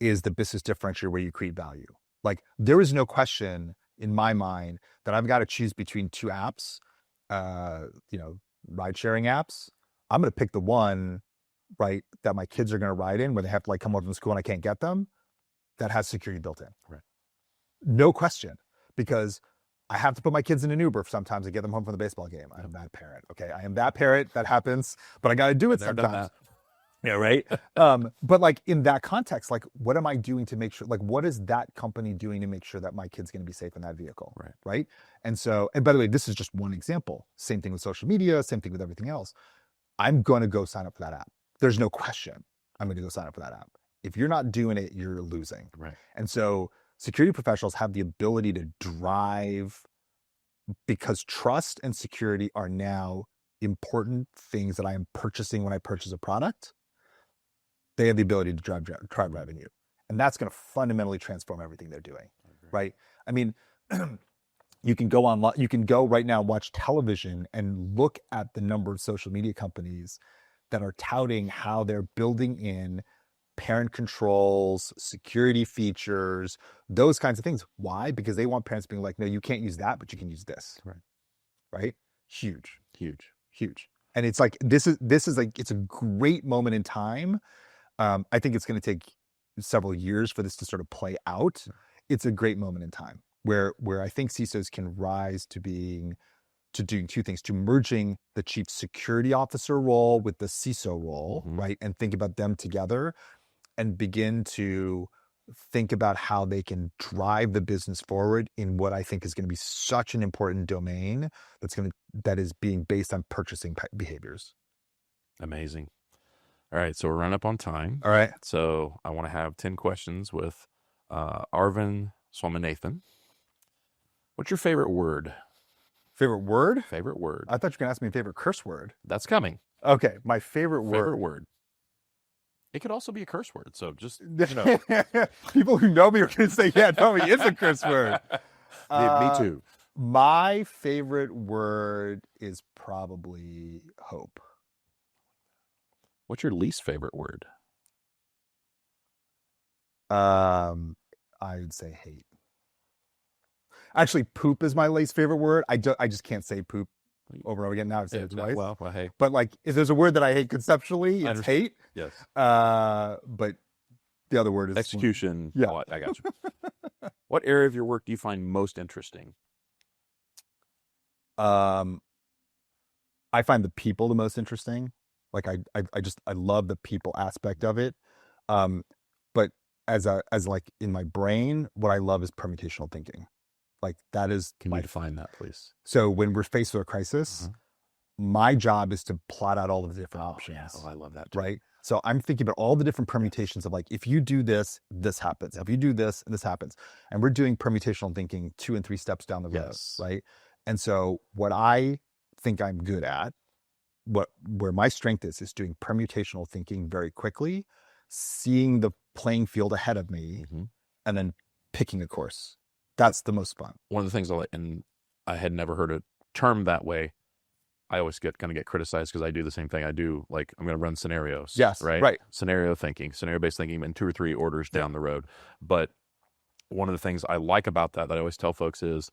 S3: is the business differentiator where you create value. Like, there is no question in my mind that I've got to choose between two apps, ride sharing apps. I'm going to pick the one, right, that my kids are going to ride in when they have to like come home from school and I can't get them, that has security built in.
S2: Right.
S3: No question, because I have to put my kids in an Uber sometimes to get them home from the baseball game. I'm that parent. Okay. I am that parent. That happens, but I got to do it sometimes. Yeah. Right. But like in that context, like what am I doing to make sure, like what is that company doing to make sure that my kid's going to be safe in that vehicle?
S2: Right.
S3: Right. And by the way, this is just one example. Same thing with social media, same thing with everything else. I'm going to go sign up for that app. There's no question. I'm going to go sign up for that app. If you're not doing it, you're losing.
S2: Right.
S3: And so security professionals have the ability to drive, because trust and security are now important things that I am purchasing when I purchase a product. They have the ability to drive revenue. And that's going to fundamentally transform everything they're doing. Right. I mean, you can go online, you can go right now, watch television and look at the number of social media companies that are touting how they're building in parent controls, security features, those kinds of things. Why? Because they want parents being like, no, you can't use that, but you can use this.
S2: Right.
S3: Right? Huge. And it's like, this is like, it's a great moment in time. I think it's going to take several years for this to sort of play out. It's a great moment in time where I think CISOs can rise to doing two things, to merging the chief security officer role with the CISO role, right? And think about them together and begin to think about how they can drive the business forward in what I think is going to be such an important domain that is being based on purchasing behaviors.
S2: Amazing. All right. So we're running up on time.
S3: All right.
S2: So I want to have 10 questions with Aravind Swaminathan. What's your favorite word?
S3: Favorite word?
S2: Favorite word.
S3: I thought you were going to ask me a favorite curse word.
S2: That's coming.
S3: Okay. My favorite word.
S2: Favorite word. It could also be a curse word. So just, you know.
S3: People who know me are going to say, yeah, no, it is a curse word.
S2: Me too.
S3: My favorite word is probably hope.
S2: What's your least favorite word?
S3: I would say hate. Actually, poop is my least favorite word. I just can't say poop over and over again. Now I've said it twice.
S2: Well, hey.
S3: But like, if there's a word that I hate conceptually, it's hate.
S2: Yes.
S3: But the other word is
S2: execution.
S3: Yeah.
S2: Oh, I got you. What area of your work do you find most interesting?
S3: I find the people the most interesting. Like I love the people aspect of it. But as like in my brain, what I love is permutational thinking. Like that is.
S2: Can you define that, please?
S3: So when we're faced with a crisis, my job is to plot out all of the different options.
S2: Yeah. Oh, I love that too.
S3: Right. So I'm thinking about all the different permutations of like, if you do this, this happens. If you do this, this happens. And we're doing permutational thinking 2 and 3 steps down the road.
S2: Yes.
S3: Right. And so what I think I'm good at, where my strength is doing permutational thinking very quickly, seeing the playing field ahead of me, and then picking a course. That's the most fun.
S2: One of the things I like, and I had never heard it termed that way. I always get criticized because I do the same thing. I do, like, I'm going to run scenarios.
S3: Yes, right.
S2: Scenario scenario-based thinking, and 2 or 3 orders down the road. But one of the things I like about that I always tell folks is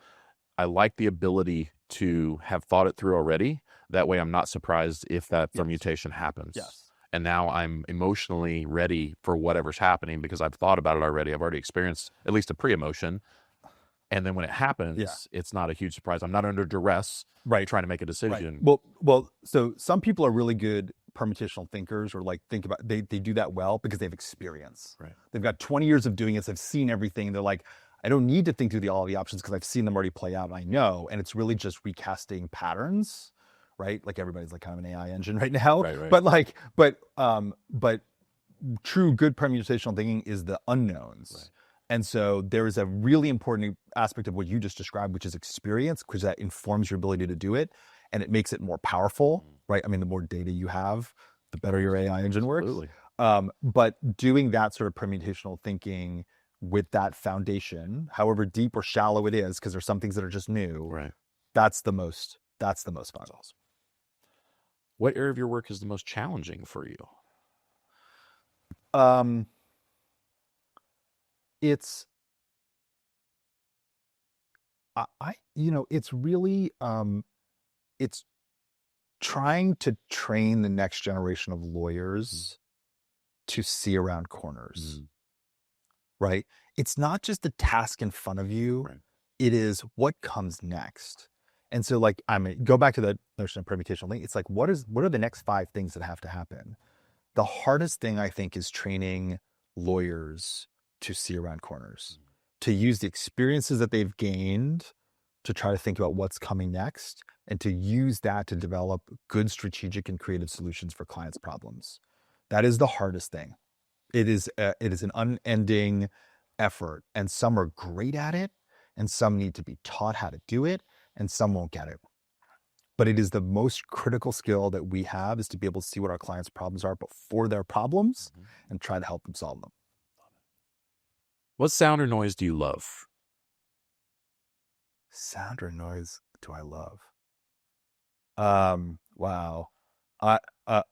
S2: I like the ability to have thought it through already. That way I'm not surprised if that permutation happens.
S3: Yes.
S2: And now I'm emotionally ready for whatever's happening because I've thought about it already. I've already experienced at least a pre-emotion. And then when it happens, it's not a huge surprise. I'm not under duress trying to make a decision.
S3: Right. Well, so some people are really good permutational thinkers, or like they do that well because they have experience.
S2: Right.
S3: They've got 20 years of doing it. So they've seen everything. They're like, I don't need to think through all the options because I've seen them already play out and I know. And it's really just recasting patterns, right? Like everybody's like kind of an AI engine right now.
S2: Right.
S3: But true good permutational thinking is the unknowns.
S2: Right.
S3: And so there is a really important aspect of what you just described, which is experience, because that informs your ability to do it and it makes it more powerful, right? I mean, the more data you have, the better your AI engine works.
S2: Absolutely.
S3: But doing that sort of permutational thinking with that foundation, however deep or shallow it is, because there's some things that are just new,
S2: Right.
S3: that's the most fun.
S2: That's awesome. What area of your work is the most challenging for you?
S3: It's it's really it's trying to train the next generation of lawyers to see around corners. Right? It's not just the task in front of you.
S2: Right.
S3: It is what comes next. And so, like, go back to the notion of permutational thing. It's like, what are the next 5 things that have to happen? The hardest thing, I think, is training lawyers to see around corners, to use the experiences that they've gained to try to think about what's coming next, and to use that to develop good strategic and creative solutions for clients' problems. That is the hardest thing. It is an unending effort, and some are great at it, and some need to be taught how to do it, and some won't get it. But it is the most critical skill that we have, is to be able to see what our clients' problems are before they're problems and try to help them solve them.
S2: What sound or noise do you love?
S3: Sound or noise do I love? Wow.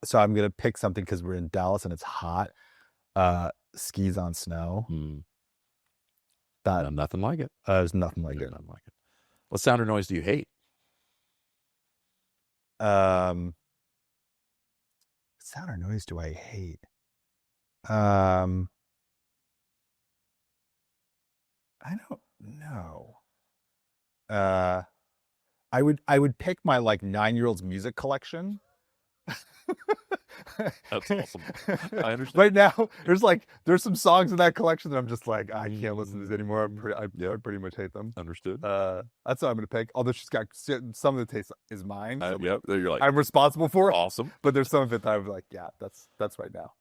S3: So I'm going to pick something because we're in Dallas and it's hot. Skis on snow.
S2: Nothing like it.
S3: There's nothing like it.
S2: Nothing like it. What sound or noise do you hate?
S3: Sound or noise do I hate? I don't know. I would pick my like 9-year-old's music collection.
S2: That's awesome. I understand.
S3: Right now, there's some songs in that collection that I'm just like, I can't listen to this anymore. I pretty much hate them.
S2: Understood.
S3: That's what I'm gonna pick. Although she's got some of the taste is mine. So
S2: Yep. You're like,
S3: I'm responsible for it.
S2: Awesome.
S3: But there's some of it that I'm like, yeah, that's right now.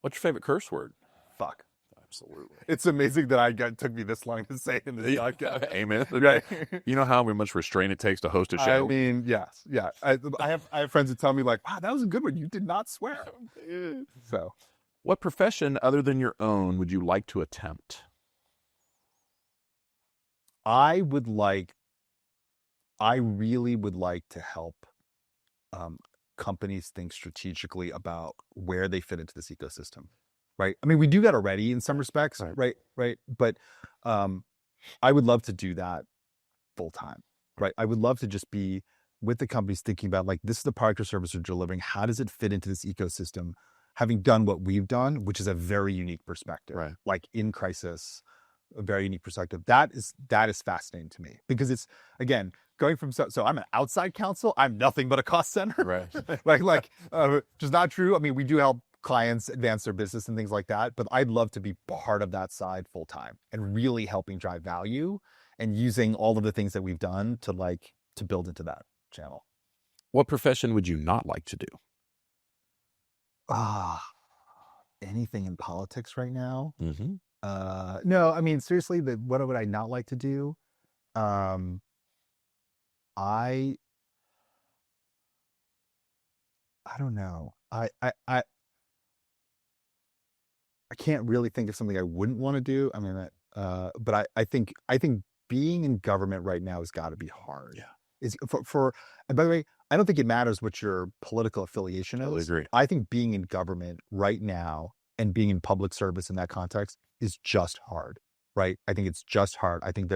S2: What's your favorite curse word?
S3: Fuck.
S2: Absolutely.
S3: It's amazing that took me this long to say it in this podcast.
S2: Amen.
S3: Right.
S2: You know how much restraint it takes to host a show?
S3: I mean, yes. Yeah. I have friends who tell me like, wow, that was a good one. You did not swear. So.
S2: What profession other than your own would you like to attempt?
S3: I really would like to help companies think strategically about where they fit into this ecosystem. Right. I mean, we do that already in some respects. Right. But I would love to do that full time. Right. I would love to just be with the companies thinking about like, this is the product or service we're delivering. How does it fit into this ecosystem? Having done what we've done, which is a very unique perspective,
S2: right? Like
S3: in crisis, a very unique perspective. That is fascinating to me because it's, again, going from, so I'm an outside counsel. I'm nothing but a cost center.
S2: Right.
S3: Which is not true. I mean, we do help clients advance their business and things like that, but I'd love to be part of that side full time and really helping drive value and using all of the things that we've done to build into that channel.
S2: What profession would you not like to do?
S3: Anything in politics right now?
S2: Mm-hmm.
S3: No, I mean, seriously, what would I not like to do? I don't know. I can't really think of something I wouldn't want to do. I mean, But I think being in government right now has got to be hard.
S2: Yeah.
S3: Is and by the way, I don't think it matters what your political affiliation
S2: Totally
S3: is.
S2: agree.
S3: I think being in government right now and being in public service in that context is just hard, right? I think it's just hard. I think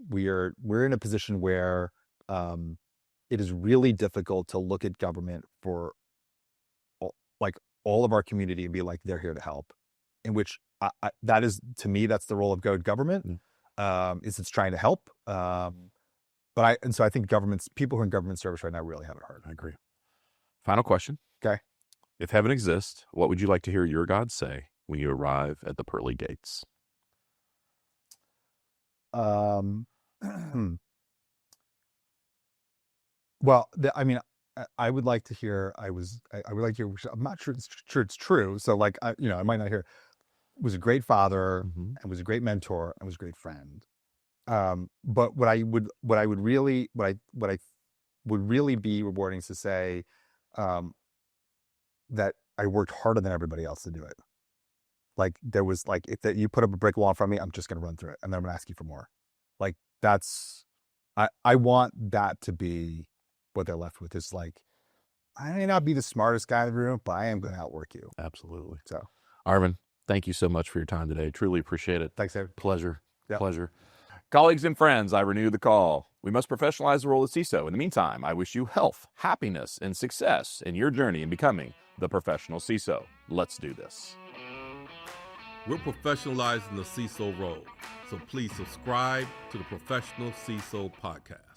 S3: we're in a position where it is really difficult to look at government for all of our community and be like, they're here to help, in which that is, to me, that's the role of good government. Is it's trying to help. So I think people who are in government service right now really have it hard.
S2: I agree. Final question.
S3: Okay.
S2: If heaven exists, what would you like to hear your God say when you arrive at the pearly gates?
S3: Well, I would like to hear. I would like to hear. I'm not sure it's true. So, like, I might not hear. Was a great father and was a great mentor and was a great friend. But what I would really be rewarding is to say that I worked harder than everybody else to do it. Like, there was, like, if you put up a brick wall in front of me, I'm just going to run through it and then I'm going to ask you for more. Like, I want that to be what they're left with, is like, I may not be the smartest guy in the room, but I am going to outwork you.
S2: Absolutely.
S3: So,
S2: Aravind, thank you so much for your time today. Truly appreciate it.
S3: thanks, David.
S2: Pleasure.
S3: Yep.
S2: Pleasure. Colleagues and friends, I renew the call. We must professionalize the role of CISO. In the meantime, I wish you health, happiness, and success in your journey in becoming the professional CISO. Let's do this.
S1: We're professionalizing the CISO role, so please subscribe to the Professional CISO Podcast.